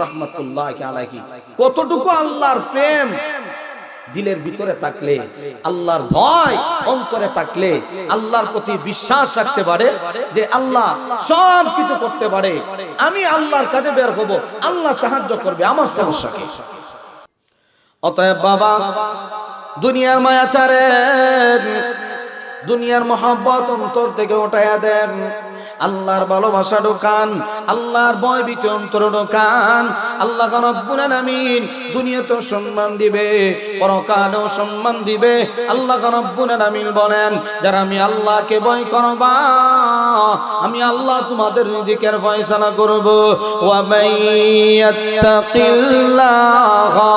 রাহমাতুল্লাহি আলাইহি কতটুকু আল্লাহর প্রেম দিলের ভিতরে থাকলে, আল্লাহর ভয় অন্তরে থাকলে, আল্লাহর প্রতি বিশ্বাস রাখতে পারে যে আল্লাহ সব কিছু করতে পারে, আমি আল্লাহর কাজে বের হব, আল্লাহ সাহায্য করবে, আমার সমস্যা কি? অতএব বাবা, দুনিয়ার মায়া ছাড়েন, দুনিয়ার মহব্বত অন্তর থেকে উঠাইয়া দেন, আল্লাহর ভালোবাসা ঢোকান, আল্লাহর ভয় ভীতি অন্তরে ঢোকান। আল্লাহ রাব্বুল আলামিন দুনিয়াতেও সম্মান দিবে, পরকালেও সম্মান দিবে। আল্লাহ রাব্বুল আলামিন বলেন, যারা আমি আল্লাহকে ভয় করবা, আমি আল্লাহ তোমাদের রিজিকের ফয়সালা করব। ওয়া মাইয়াত্তাকিল্লাহা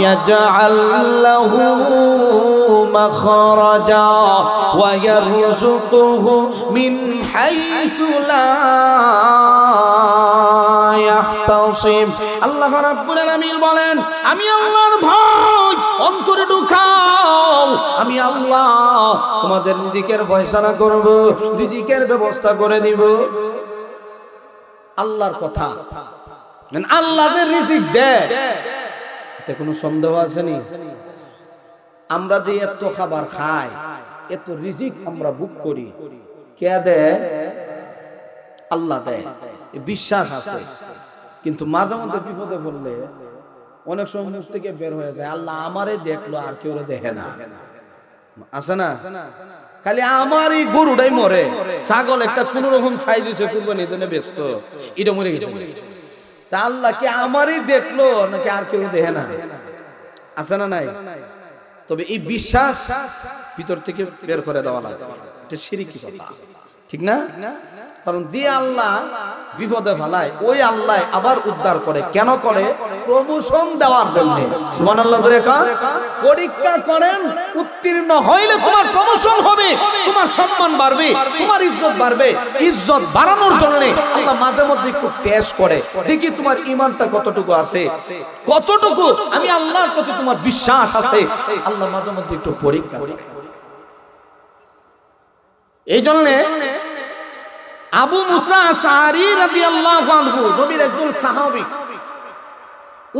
ইয়াজআল লাহু মাখরাজা ওয়া ইয়ারযুকুহু মিন হাইসু লা ইয়াহতাসিব। আল্লাহ রাব্বুল আলামিন বলেন, আমি আল্লাহর ভয় অন্তরে ঢুকাও, আমি আল্লাহ তোমাদের রিজিকের ফয়সালা করব, রিজিকের ব্যবস্থা করে দিব। আল্লাহর কথা, আল্লাহ যে রিজিক দেয় এতে কোনো সন্দেহ আছে নি? আমরা যে এত খাবার খাই, এত রিজিক আমরা ভোগ করি, কে দেয়? আল্লাহ দেয়, বিশ্বাস আছে। কিন্তু মাঝে মধ্যে বিপদে পড়লে অনেক সময় মুখ থেকে বের হয়ে যায়, আল্লাহ আমারে দেখলো আর কেউ দেখে না। আছে না? খালি আমার এই গরুটাই মরে, ছাগল একটা কোন রকম সাইজ হয়েছে কুরবানির জন্য ব্যস্ত, এটা মরে গেছে। তা আল্লাহ কি আমারই দেখলো নাকি আর কেউ দেখে না? আছে না নাই? তবে এই বিশ্বাস ভিতর থেকে বের করে দেওয়া লাগে, এটা শিরকি কথা, ঠিক না? কারণ যে আল্লাহ বিপদে ফেলায় ওই আল্লাহ আবার উদ্ধার করে। কেন করে? প্রমোশন দেওয়ার জন্য। সুবহানাল্লাহ জোরে কর। পরীক্ষা করেন, উত্তীর্ণ হইলে তোমার প্রমোশন হবে, তোমার সম্মান বাড়বে, তোমার ইজ্জত বাড়বে। ইজ্জত বাড়ানোর জন্য আল্লাহ মাঝে মধ্যে একটু টেস্ট করে, দেখি তোমার ঈমানটা কতটুকু আছে, কতটুকু আমি আল্লাহর প্রতি তোমার বিশ্বাস আছে। আল্লাহ মাঝে মধ্যে একটু পরীক্ষা করে। এই জন্য আবু মুসা আশআরী রাদিয়াল্লাহু আনহু নবীর একজন সাহাবী,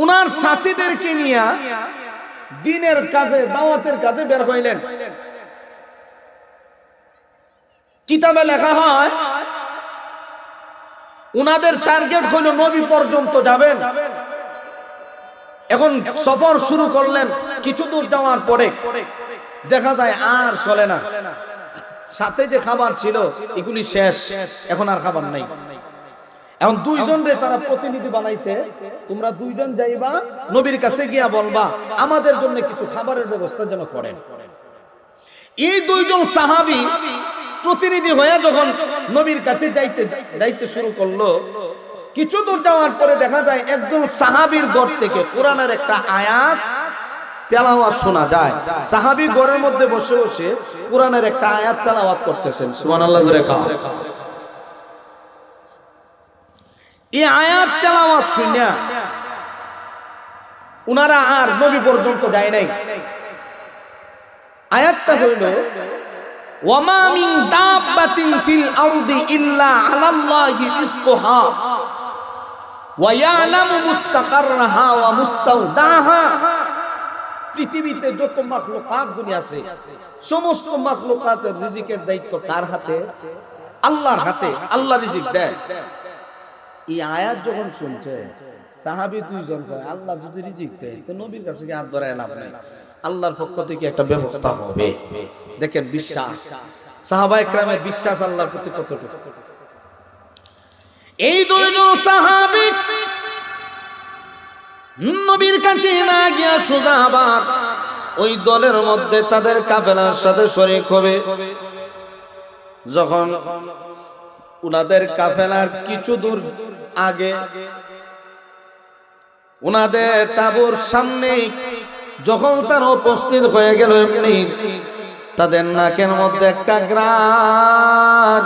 উনার সাথীদেরকে নিয়ে দ্বীনের কাজে, দাওয়াতের কাজে বের হইলেন। কিতাবে লেখা হয় উনাদের টার্গেট হলো নবী পর্যন্ত যাবেন। এখন সফর শুরু করলেন, কিছু দূর যাওয়ার পরে দেখা যায় আর চলে না, সাথে যে খাবার ছিল এগুলি শেষ, এখন আর খাবার নাই। এখন দুইজন রে তারা প্রতিনিধি বানাইছে, তোমরা দুইজন যাইবা নবীর কাছে গিয়া বলবা আমাদের জন্য কিছু খাবারের ব্যবস্থা যেন করেন। এই দুইজন সাহাবী প্রতিনিধি হয়ে যখন নবীর কাছে যাইতে শুরু করলো, কিছু দূর যাওয়ার পরে দেখা যায় একজন সাহাবীর ঘর থেকে কোরআনের একটা আয়াত তেলাওয়াত শোনা যায়। সাহাবী ঘরের মধ্যে বসে বসে কোরআনের একটা আয়াত তেলাওয়াত করতেছেন, সুবহানাল্লাহ জোরে কাও। এই আয়াত তেলাওয়াত শুনিয়া উনারা আর নবী পর্যন্ত যায় নাই। আয়াতটা হইল ওয়ামা মিন দাব্বাতিন ফিল আরদি ইল্লা আলাল্লাহি রিজকুহা ওয়া ইয়ালামু মুস্তাকাররাহা ওয়া মুস্তাওদাহা। পৃথিবীতে যত মাখলুকাত দুনিয়া আছে, সমস্ত মাখলুকাতের রিজিকের দায়িত্ব কার হাতে? আল্লাহর হাতে। আল্লাহ রিজিক দেয়। এই আয়াত যখন শুনছে সাহাবী দুইজন কয়, আল্লাহ যদি রিজিক দেয় তো নবীর কাছে কি হাত ধরে লাভ নাই, আল্লাহর পক্ষ থেকে একটা ব্যবস্থা হবে। দেখেন বিশ্বাস, সাহাবায়ে কেরামের বিশ্বাস আল্লাহর প্রতি কতটুকু। এই দুইজন সাহাবী নবীর কাছে না গিয়া সোজা আবার ওই দলের মধ্যে তাদের কাফেলার সাথে শরীক হবে। যখন উনাদের কাফেলার কিছু দূর আগে উনাদের তাঁবুর সামনে যখন তারা উপস্থিত হয়ে গেল, এমনি তাদের নাকের মধ্যে একটা গ্রান,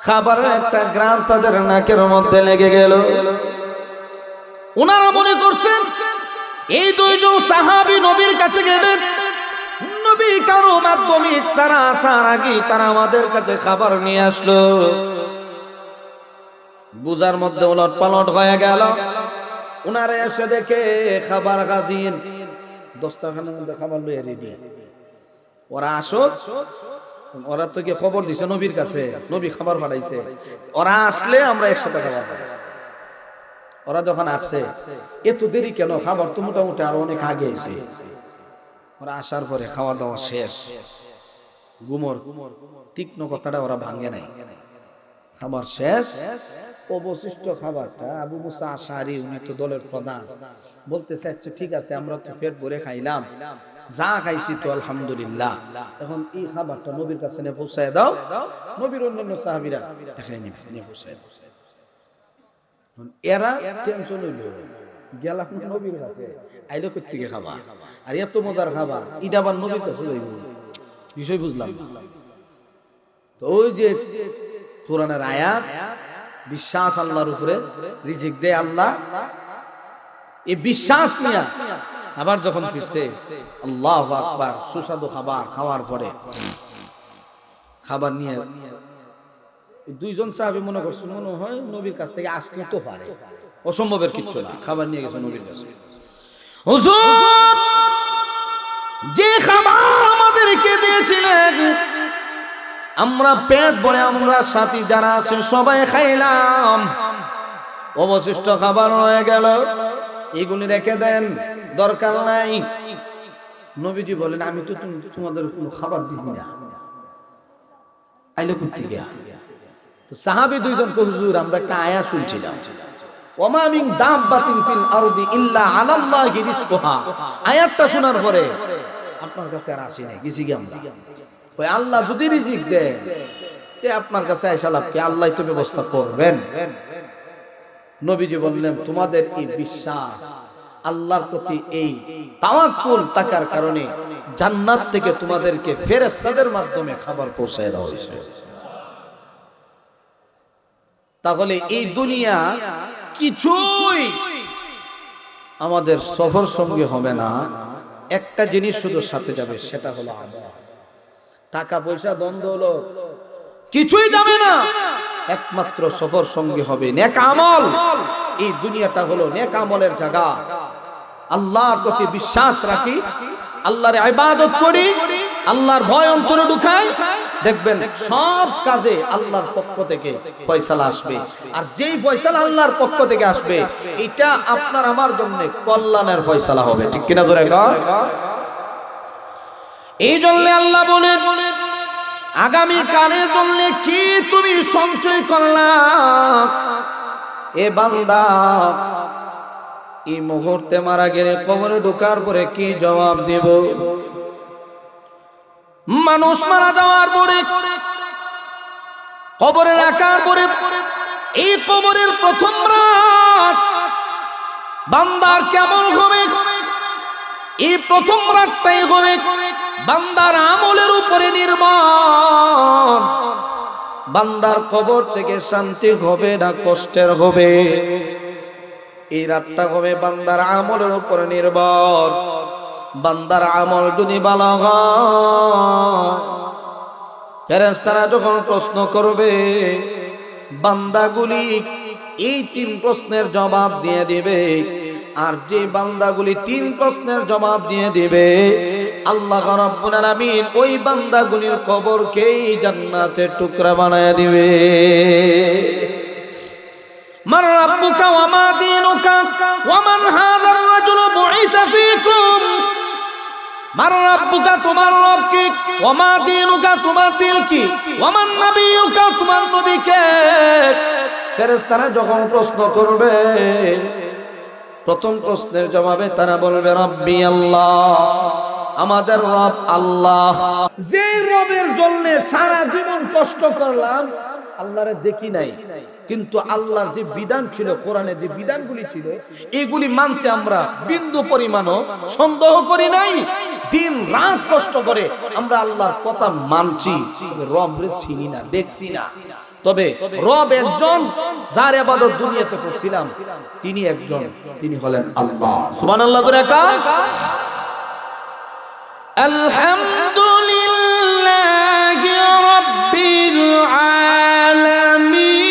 খাবারের একটা গ্রান তাদের নাকের মধ্যে লেগে গেল। উনারা মনে করছেন এই দুইজন সাহাবী নবীর কাছে গেলেন, নবী কারো মাধ্যমে তারা আসার আগে তারা আমাদের কাছে খাবার নিয়ে আসলো। বুঝার মধ্যে উলট পালট হয়ে গেল। উনারা এসে দেখে খাবার গাজিন দস্তরখানার মধ্যে খাবার লইয়া রেডি। ওরা আসো, ওরা তো কি খবর দিছে নবীর কাছে, নবী খাবার পাঠাইছে, ওরা আসলে আমরা একসাথে খাবার খাবো। ওরা যখন আসছে, এত দেরি কেন? খাবার তো মোটামুটি আরো অনেক আগে এসে। ওরা আসার পরে খাওয়া দাওয়া শেষ, গুমর তীক্ষ্ণ কথাটা ওরা ভাঙে নাই। খাবার শেষ, অবশিষ্ট খাবারটা আবু মুসা আশআরী, উনি তো দলের প্রধান, বলতে চাচ্ছে ঠিক আছে আমরা তো পেট ভরে খাইলাম, যা খাইছি তো আলহামদুলিল্লাহ, এখন এই খাবারটা নবীর কাছে নিয়ে পৌঁছায় দাও। নবীর অন্যান্য সাহাবীরা দেখাই নিয়ে পৌঁছায় দাও। এরা টেনশন হইল, গেলাম নবীর কাছে, আইলো কই থেকে খাবার, আর এত মজার খাবার এটা আবার নবীর কাছে যাইব, বিষয় বুঝলাম। তো ওই যে কোরআনের আয়াত, বিশ্বাস আল্লাহর উপরে, রিজিক দেয় আল্লাহ, এই বিশ্বাস নিয়ে আবার যখন ফিরছে, আল্লাহু আকবার, সুস্বাদু খাবার খাওয়ার পরে খাবার নিয়ে দুইজন সাহাবী মনে করছে মনে হয় নবীর কাছ থেকে আসতে তো পারে, অসম্ভবের কিচ্ছু না, খাবার নিয়ে গেছে নবীর কাছে। হুজুর, যে খাবার আমাদেরকে দিয়েছিলেন আমরা পেট ভরে, আমরা সাথী যারা আছে সবাই খাইলাম, অবশিষ্ট খাবার হয়ে গেল, এগুলি রেখে দেন, দরকার নাই। নবীজি বলেন আমি তো তোমাদের কোনো খাবার দিছি না, আইলো কোথা থেকে? তো সাহাবী দুইজন কয় হুজুর আমরা একটা আয়াত শুনছিলাম, ওমা মিন দাব্বাতিন ফিল আরদি ইল্লা আলাল্লাহি রিজকুহা। আয়াতটা শোনার পরে আপনার কাছে আর আসি নাই, গেছি কি আমরা। ওই আল্লাহ যদি রিজিক দেয় তে আপনার কাছে আইসা লাভ কি? আল্লাহ তো ব্যবস্থা করবেন। নবীজি বললেন তোমাদের এই বিশ্বাস, আল্লাহর প্রতি এই তাওয়াক্কুল থাকার কারণে জান্নাত থেকে তোমাদেরকে ফেরেশতাদের মাধ্যমে খাবার পৌঁছায় দেওয়া হয়েছে। তাহলে এই দুনিয়া কিছুই আমাদের সফর সঙ্গী হবে না, একটা জিনিস শুধু সাথে যাবে, সেটা হলো আমল। টাকা পয়সা দ্বন্দ্ব হলো কিছুই যাবে না, একমাত্র সফর সঙ্গী হবে নেক আমল। এই দুনিয়াটা হলো নেক আমলের জায়গা। আল্লাহর প্রতি বিশ্বাস রাখি, আল্লাহর ইবাদত করি, আল্লাহর ভয় অন্তরে ঢুকাই, দেখবেন সব কাজে আল্লাহর পক্ষ থেকে ফয়সালা আসবে। আর যেই ফয়সালা আল্লাহর পক্ষ থেকে আসবে এটা আপনার আমার জন্য কল্যাণের ফয়সালা হবে। ঠিক কিনা জোরে কর? এই জন্য আল্লাহ বলেন আগামী কালের জন্য কি তুমি সঞ্চয় করলা? এ বান্দা এই মুহূর্তে মারা গেলে কবরে ঢোকার পরে কি জবাব দেব? মানুষ মারা যাওয়ার পরে কবরে রাখার পরে এই কবরের প্রথম রাত বান্দার কেমন হবে? এই প্রথম রাতটাই হবে বান্দার আমলের উপরে নির্ভর। বান্দার কবর থেকে শান্তি হবে না কষ্টের হবে? এই রাতটা হবে বান্দার আমলের উপরে নির্ভর। বান্দার আমল যদি ভালো হয় ফেরেশতারা যখন প্রশ্ন করবে বান্দাগুলি এই 3 প্রশ্নের জবাব দিয়ে দিবে। আর যে বান্দাগুলি 3 প্রশ্নের জবাব দিয়ে দিবে আল্লাহ রাব্বুল আলামিন ওই বান্দাগুলির কবরকেই জান্নাতের টুকরা বানায় দিবে। মান রাব্বুকা ওয়া মা দীনুকা ওয়া মান হাযার রাজুলু বুইতা ফীকুম। মান রাব্বুকা তোমার রব কি, ওয়া মা দীনুকা তোমার দিন কি, ওয়া মান নাবিয়ুকা তোমার নবী কে? ফেরেশতারা যখন প্রশ্ন করবে প্রথম প্রশ্নের জবাবে তারা বলবে রাব্বি আল্লাহ, আমাদের রব আল্লাহ। যে রবের জন্য সারা জীবন কষ্ট করলাম আল্লাহরে দেখি নাই, কিন্তু আল্লাহর যে বিধান ছিল কোরআনে যে বিধানগুলি ছিল এগুলি মানতে আমরা বিন্দু পরিমাণও সন্দেহ করি নাই। দিন রাত কষ্ট করে আমরা আল্লাহর কথা মানছি, রবরে চিনি না, দেখছি না। তবে রব একজন, যার ইবাদত দুনিয়াতে করছিলাম তিনি একজন, তিনি হলেন আল্লাহ। সুবহানাল্লাহ করে কা আলহামদুলিল্লাহি রাব্বিল আলামিন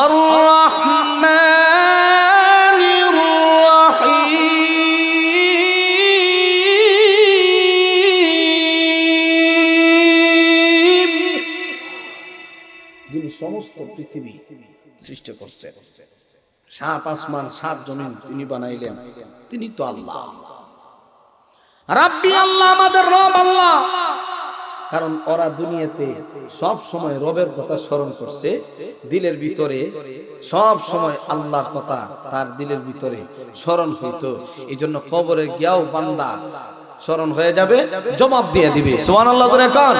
আর রাহমানির রহিম, যিনি সমস্ত পৃথিবী সৃষ্টি করছেন, 7 আসমান 7 জমিন তিনি বানাইলেন, তিনি তো আল্লাহ। রাব্বি আল্লাহ, আমাদের রব আল্লাহ। কারণ ওরা দুনিয়াতে সব সময় রবের কথা স্মরণ করছে, দিলের ভিতরে সব সময় আল্লাহর কথা তার দিলের ভিতরে স্মরণ হইতো। এই জন্য কবরে গিয়াও বান্দা স্মরণ হয়ে যাবে, জবাব দিয়ে দিবে। সুবহানাল্লাহ করে কর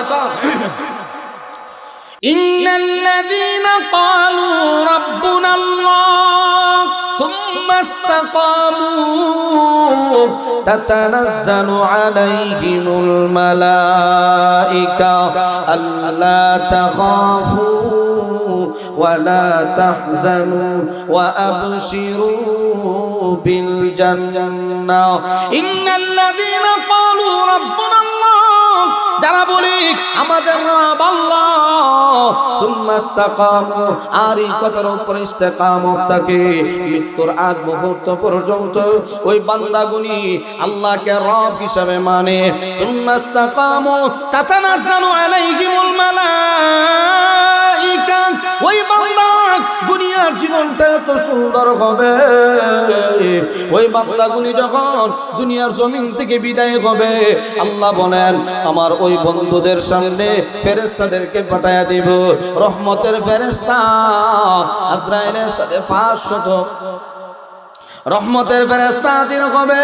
ইন্নাল্লাযীনা ক্বালু রাব্বুনাল্লাহ সুম্মা ইসতাকামু তাতানাজ্জালু আলাইহিমুল মালায়েকা আল্লা তাখাফু ওয়া লা তাহজানু ওয়া আবশিরু বিল জান্নাহ। ইন্নাল্লাযীনা ক্বালু রাব্বুনাল্লাহ, যারা বলে আমাদের রব আল্লাহ, সুম্মা ইসতাকামু, আর এই কথার উপর ইস্তেকামত থাকে মৃত্যুর আগ মুহূর্ত পর্যন্ত ওই বান্দাগুলি আল্লাহকে রব হিসাবে মানে। সুম্মা ইসতাকামু তাতানাজ্জালু আলাইহিমুল মালায়েকা, ওই বান্দা দুনিয়ার জীবনটা এত সুন্দর হবে, ওই বান্দাগুলি যখন দুনিয়ার জমিন থেকে বিদায় হবে আল্লাহ বলেন আমার ওই বন্ধুদের সামনে ফেরেশতাদেরকে পাঠায়া দিব, রহমতের ফেরেশতা আজরাইলের সাথে 500 রহমতের ফেরেশতা হাজির হবে।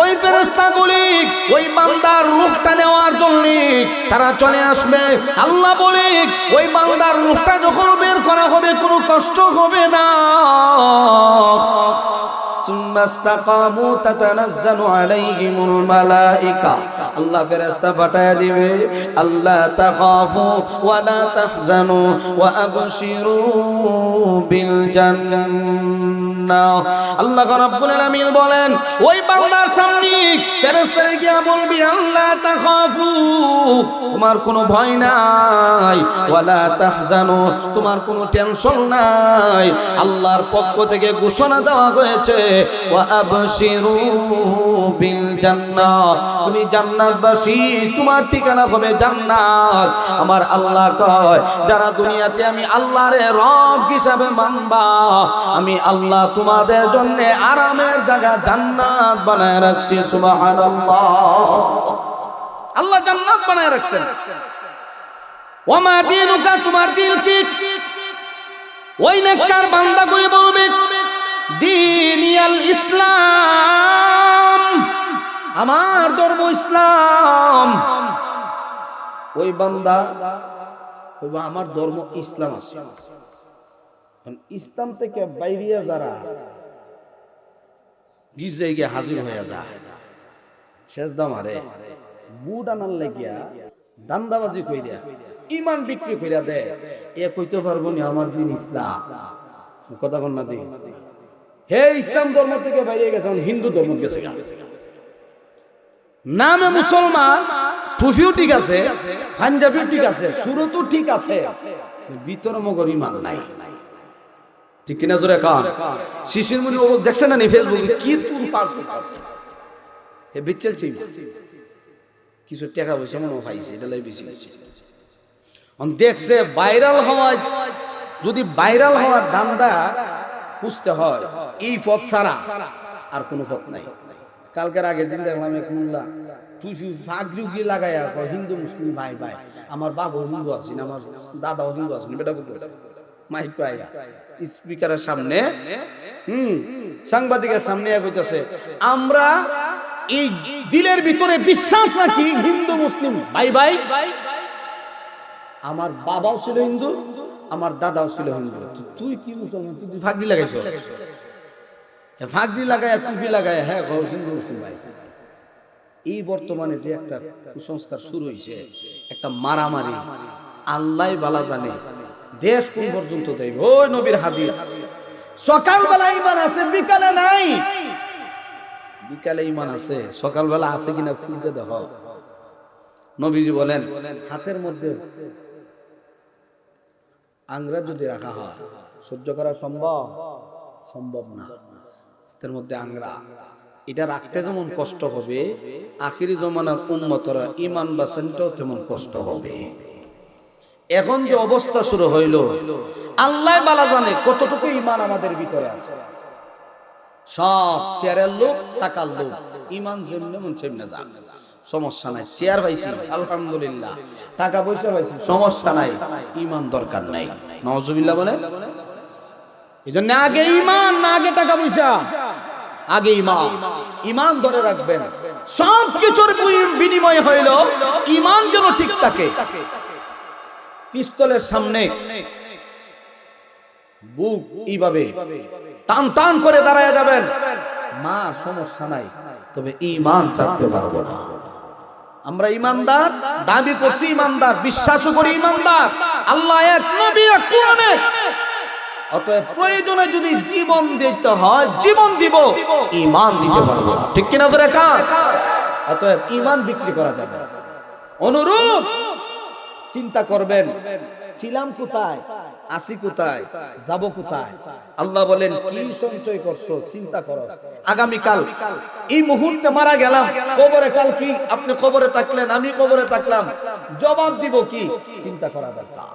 ওই ফেরেশতাগুলি ওই বান্দার রূহটা নেওয়ার জন্য তারা চলে আসবে। আল্লাহ বলে ওই বান্দার রূহটা যখন বের করা হবে কোনো কষ্ট হবে না। সুম্মা ইসতাকামু তাতানাজ্জালু আলাইহিমুল মালায়েকা, আল্লাহ ফেরেশতা পাঠায়া দিবে আল্লা তাখাফু ওয়া লা তাহজানু ওয়া আবশিরু বিল জান্নাহ। আল্লাহ রাব্বুল আলামিন বলেন ওই বান্দার সামনে ফেরেশতারা গিয়া বলবি আল্লা তাখাফু তোমার কোনো ভয় নাই, ওয়ালা তাহজানু, তোমার কোনো টেনশন নাই। আল্লাহর পক্ষ থেকে ঘোষণা দেওয়া হয়েছে, ওয়া আবশিরু বিল জান্নাহ, তুমি জান্নাতবাসী, তোমার ঠিকানা হবে জান্নাত। আমার আল্লাহ কয়, যারা দুনিয়াতে আমি আল্লাহরে রব হিসাবে মানবা, আমি আল্লাহ তোমাদের জন্য আরামের জায়গা জান্নাত বানায় রাখছি। সুবহানাল্লাহ, আল্লাহ জান্নাত বানায় রাখছেন। ওয়ামা দীনুকা, তোমার দিন কি? ওই নেককার বান্দাগুলি বলবে, দীনিয়াল ইসলাম, আমার ধর্ম ইসলাম। ওই বান্দা বলবে, আমার ধর্ম ইসলাম আছে। ইসলাম থেকে বাইরে যারা গির্জায় গিয়ে হাজির হয়ে যায়, সেজদা মারে, বুট আনার লাগিয়া দান্দাবাজি কইরা ইমান বিক্রি কইরা দেয়, এ কইতে পারবো না আমার দিন ইসলাম। কথা কন না দিন, হে ইসলাম ধর্ম থেকে বাইরে গেছে, হিন্দু ধর্ম গেছে। নামে মুসলমান, টুপিও ঠিক আছে, পাঞ্জাবিও ঠিক আছে, সুরতও ঠিক আছে, ভিতরে মগর ইমান নাই। ঠিক কিনা জোরে কান? শিশির মুনি দেখছেন না ফেসবুকে কি তুই পাস করতেছ, এ বিচ্ছেলছি কিছু টাকা পয়সা মনে পাইছে, এটা লাই বেশি দেখছে। ভাইরাল হওয়া, যদি ভাইরাল হওয়ার দান্দা বুঝতে হয়, এই পথ ছাড়া আর কোনো পথ নাই। কালকের আগের দিন দেখলাম এক মোল্লা টুপি ফাগরি উগলি লাগাইয়া হিন্দু মুসলিম ভাই ভাই, আমার বাবা হিন্দু আছেন, আমার দাদাও হিন্দু আছেন, বেটা বলতে মাইক পাইয়া স্পিকারের সামনে, সাংবাদিকের সামনে কইতাছে, আমরা এই দিলের ভিতরে বিশ্বাস রাখি হিন্দু মুসলিম ভাই ভাই, আমার বাবাও ছিল হিন্দু, আমার দাদাও ছিল হিন্দু, তুই কি মুসলমান, তুই ফাগরি লাগাইছ? ফাগরি লাগায়, টুপি লাগায়, হ্যাঁ হিন্দু মুসলিম ভাই। এই বর্তমানে যে একটা কুসংস্কার শুরু হয়েছে, একটা মারামারি, আল্লাহ বালা জানে দেশ কোন পর্যন্ত যাইবে। ওই নবীর হাদিস, সকালবেলা ঈমান আছে, বিকালে নাই। বিকালে ঈমান আছে, সকালবেলা আছে কিনা খুঁজে দেখো। নবীজি বলেন, হাতের মধ্যে আঙ্গুর যদি রাখা হয়, সহ্য করা সম্ভব? সম্ভব না। হাতের মধ্যে আঙ্গুরা, এটা রাখতে যেমন কষ্ট হবে, আখিরি জমানার উম্মতরা ঈমান বাঁচানোটাও তেমন কষ্ট হবে। এখন যে অবস্থা শুরু হইল, আল্লাহ বালা জানে কতটুকু ঈমান আমাদের ভিতরে আছে। সব চেয়ারের লোক, টাকার লোক, ঈমান যেমন সেমনে যান, সমস্যা নাই। চেয়ার পাইছি আলহামদুলিল্লাহ, টাকা পয়সা পাইছি সমস্যা নাই, ঈমান দরকার নাই। নাউজুবিল্লাহ বলে। এজন্য আগে ঈমান, না আগে টাকা পয়সা, আগে ঈমান। ঈমান ধরে রাখবেন, সব কিছুর বিনিময় হইল ঈমান যেন ঠিক থাকে। পিস্তলের সামনে বুক এইভাবে টান টান করে দাঁড়ায় যাবেন, মা সমস্যা নাই, তবে ঈমান ছাড়তে পারবো না। আমরা ঈমানদার, দাবি করছি ঈমানদার, বিশ্বাসও করি ঈমানদার, আল্লাহ এক, নবী এক, কোরআন এক। অতএব প্রয়োজনে যদি জীবন দিতে হয় জীবন দিব, ঈমান দিতে পারবো না। ঠিক কিনা করে কান? অতএব ঈমান বিক্রি করা যাবে না। অনুরূপ চিন্তা করবেন, ছিলাম কোথায়, আসি কোথায়, যাব কোথায়। আল্লাহ বলেন, কি সঞ্চয় করছো, চিন্তা করো। আগামীকাল এই মুহূর্তে মারা গেলাম, কবরে কাল কি? আপনি কবরে থাকলেন, আমি কবরে থাকলাম, জবাব দিব কি? চিন্তা করা দরকার।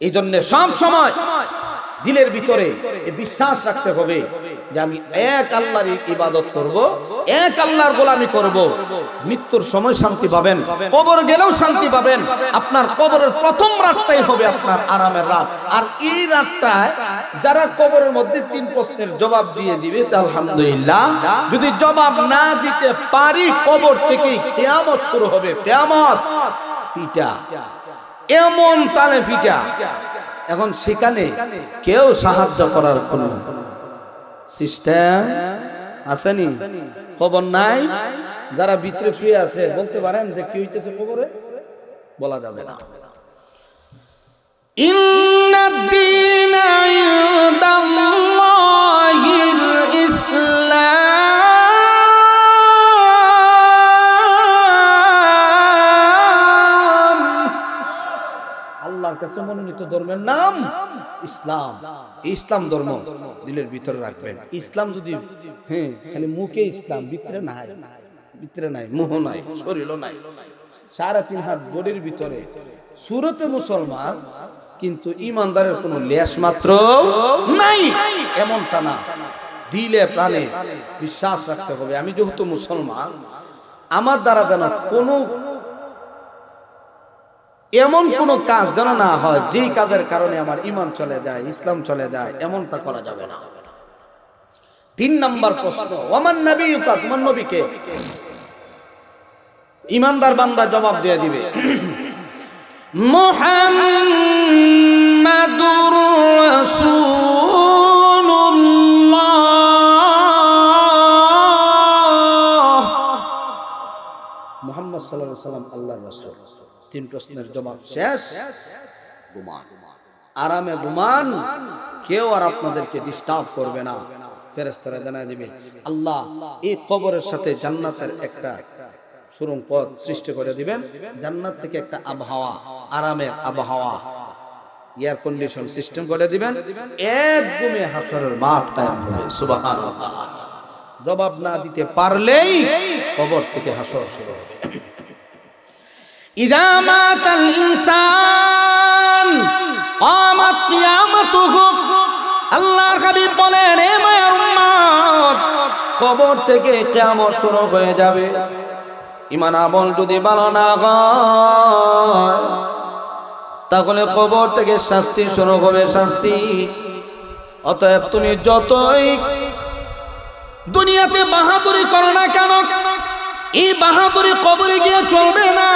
এই জন্য সব সময় দিলের ভিতরে বিশ্বাস রাখতে হবে যে আমি এক আল্লাহর ইবাদত করব, এক আল্লাহর গোলামি করব। মৃত্যুর সময় শান্তি পাবেন, কবর গেলেও শান্তি পাবেন। আপনার কবরের প্রথম রাতটাই হবে আপনার আরামের রাত। আর এই রাতটায় যারা কবরের মধ্যে 3 প্রশ্নের জবাব দিয়ে দিবে, আলহামদুলিল্লাহ। যদি জবাব না দিতে পারি, কবর থেকে কিয়ামত শুরু হবে। কিয়ামত পিটা, এমন তালে পিটা। এখন সেখানে কেউ সাহায্য করার কোন সিস্টেম আসেনি, খবর নাই। যারা ভিতরে শুয়ে আছে বলতে পারেন যে কি হইতেছে কবরে, বলা যাবে না। ইন্নাদ-দীনা ইনদাল্লাহিল ইসলাম, আল্লাহর কাছে মনোনীত ধর্মের নাম ইসলাম। ইসলাম ধর্ম দিলের ভিতরে রাখবেন। ইসলাম যদি খালি মুখে ইসলাম, ভিতরে নাই, মুহ নাই, শরীরও নাই, 3.5 হাত বডির ভিতরে সুরতে মুসলমান, কিন্তু ইমানদারের কোনো লেশ মাত্র নাই, এমনটা না। দিলে প্রাণে বিশ্বাস রাখতে হবে আমি যেহেতু মুসলমান, আমার দ্বারা যেন কোনো এমন কোন কাজ যেন না হয় যেই কাজের কারণে আমার ঈমান চলে যায়, ইসলাম চলে যায়, এমনটা করা যাবে না। 3 নাম্বার প্রশ্ন, ওমান নবিয়ুকা, তোমার নবীকে? ঈমানদার বান্দা জবাব দিয়ে দিবে মুহাম্মাদুর রাসূলুল্লাহ, মুহাম্মদ সাল্লাল্লাহু আলাইহি ওয়াসাল্লাম আল্লাহর রাসূল। 3 প্রশ্নের জবাব শেষ। ঘুমান, আরামে ঘুমান, কেউ আর আপনাদেরকে ডিস্টার্ব করবে না। ফেরেশতারা জানায় দিবে আল্লাহ এই কবরের সাথে জান্নাতের একটা সুরঙ্গ পথ সৃষ্টি করে দিবেন, জান্নাত থেকে একটা আবহাওয়া, আরামের আবহাওয়া, এয়ার কন্ডিশন সিস্টেম করে দিবেন, একদমই হাসরের মাঠ কায়েম হবে। সুবহানাল্লাহ। জবাব না দিতে পারলেই কবর থেকে হাসর শুরু হবে। ইযা মাতাল ইনসান কামাত কিয়ামাতুহু, আল্লাহর হাবিব বলেন হে মায়ের উম্মত, কবর থেকে কিয়ামত শুরু হয়ে যাবে। ঈমান আমল যদি ভালো না হয় তাহলে কবর থেকে শাস্তি শুরু হবে, শাস্তি। অতএব তুমি যতই দুনিয়াতে বাহাদুরি করো না কেন, এই বাহাদুরি কবরে গিয়ে চলবে না।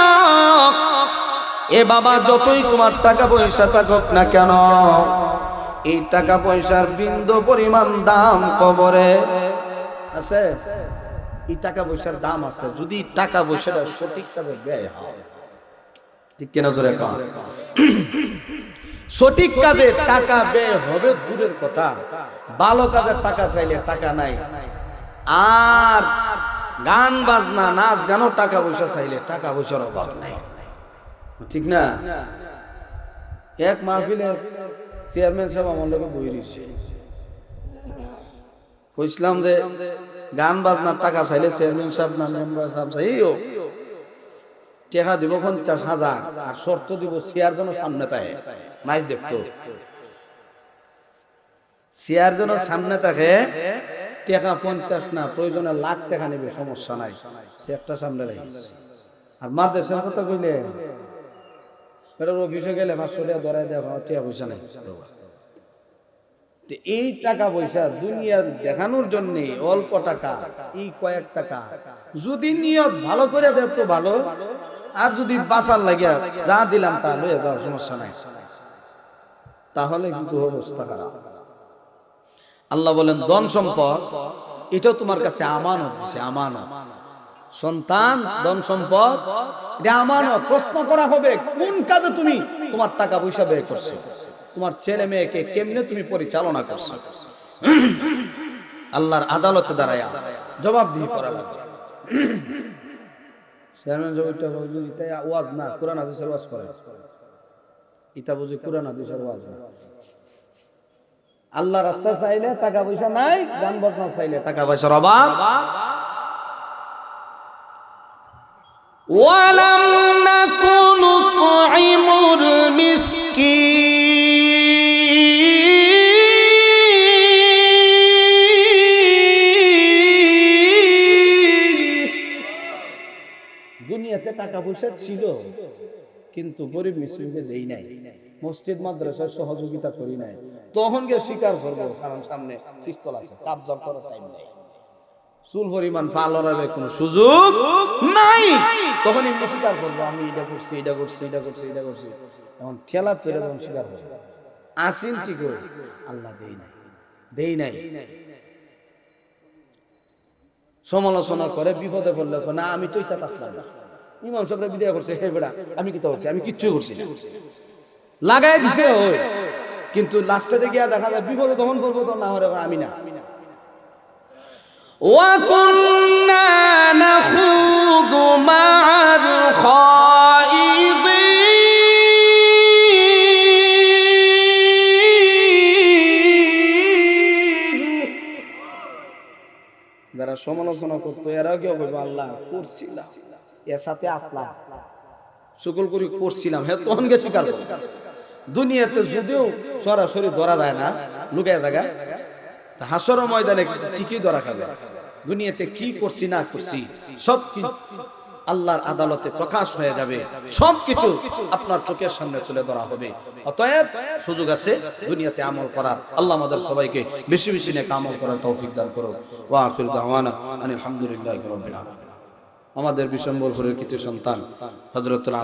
এ বাবা, যতই তোমার টাকা পয়সা থাকুক না কেন, এই টাকা পয়সার বিন্দু পরিমাণ দাম কবরে আছে। এই টাকা পয়সার দাম আছে যদি টাকা পয়সাটা সঠিক কাজে ব্যয় হয়। ঠিক কিনা জোরে কর? সঠিক কাজে টাকা ব্যয় হবে দূরের কথা, ভালো কাজের টাকা চাইলে টাকা নাই, আর গান বাজনা নাচ গানও টাকা পয়সা চাইলে টাকা পয়সার অভাব নাই। ঠিক না? এক মাহফিলে চেয়ারম্যান সাহেব আমার লোকে বই দিচ্ছে, কইছিলাম যে গান বাজনার টাকা চাইলে চেয়ারম্যান সাহেব না মেম্বার সাহেব চাইও টাকা দিব 50,000, আর শর্ত দিব চেয়ার যেন সামনে থাকে, মাইজ দেখতো চেয়ার যেন সামনে থাকে। টাকা 50 না, প্রয়োজনে লাখ টাকা নেবে, সমস্যা নাই, চেয়ারটা সামনে রাখিস। আর মাদ্রাসার কথা কইলে এটা অফিসে গেলে 500 টাকা ধরাই দেওয়া, টাকা পয়সা নাই। এই টাকা পয়সা দুনিয়ার দেখানোর জন্য অল্প টাকা, এই কয়েক টাকা যদি নিয়ত ভালো করে দেয় তো ভালো, আর যদি বাঁচার লাগিয়া যা দিলাম তা লয়ে যাও, সমস্যা নাই, তাহলে কিন্তু অবস্থা খারাপ। আল্লাহ বলেন ধন সম্পদ এটাও তোমার কাছে আমানত দিছে, আমানত। সন্তান, ধন সম্পদ এটা আমানত। প্রশ্ন করা হবে কোন কাজে তুমি তোমার টাকা পয়সা ব্যয় করছো, তোমার ছেলে মেয়েকে কেমনে তুমি পরিচালনা করছো। আল্লাহর আদালতে দাঁড়ায়া জবাবদিহি করা লাগবে। চেয়ারম্যান জবাবটা বুঝি তাই ওয়াজ না, কোরআন হাদিসের ওয়াজ করে, এটা বুঝি কোরআন হাদিসের ওয়াজ না। আল্লাহ রাস্তা চাইলে টাকা পয়সা নাই, গান বাজনা চাইলে টাকা পয়সার অভাব। ওয়ালাম নাকুনু তুইমুল মিসকিন, দুনিয়াতে টাকা পয়সা ছিল কিন্তু গরিব মিসকিনকে দেই নাই, মসজিদ মাদ্রাসার সহযোগিতা করি নাই। তখন গিয়ে স্বীকার করবো কারণ সামনে পিস্তল আছে, কাবজা করার টাইম নেই, চুল পরিমাণ পা লড়ার কোনো সুযোগ নাই। তখন এমনি স্বীকার করবো আমি এটা করছি, এটা করছি, এটা করছি, এটা করছি। এখন ঠেলা তুলে যখন স্বীকার করবো, আসিন কি করে আল্লাহ দেই নাই, দেই নাই। সমালোচনা করে বিপদে পড়লে না আমি তো এটা আসলাম না, ইমাম সাহেবরা বিদায় করছে, হে বেড়া আমি কি করছি, আমি কিচ্ছু করছি না, লাগাই দিছে ওই। কিন্তু লাস্টে গিয়ে দেখা যায় বিপদে তখন বলবো তো না হলে আমি না। وَكُنَّا نَخُوضُ مَعَ الْخَائِضِينَ, সমালোচনা করতো, এরাও কেউ বলবো আল্লাহ করছিলাম, এর সাথে আসলাম, শুকুর করি করছিলাম, হ্যাঁ তখন কে স্বীকার করো। দুনিয়াতে যদিও সরাসরি ধরা যায় না, লুকায় জায়গা, হাসর ময়দানে ঠিকই ধরা খাবে। দুনিয়াতে কি করছি না করছি সব আল্লাহর আদালতে প্রকাশ হয়ে যাবে, সবকিছু আপনার চোখের সামনে তুলে ধরা হবে। অতএব সুযোগ আছে দুনিয়াতে আমল করার। আল্লাহ আমাদের সবাইকে বেশি বেশি নেক আমল করার তৌফিক দান করুন। ওয়া আখিরু দাওয়ানা আলহামদুলিল্লাহি রাব্বিল আলামিন। আমাদের বিশ্বম্বরপুরের কিছু সন্তান হযরতুল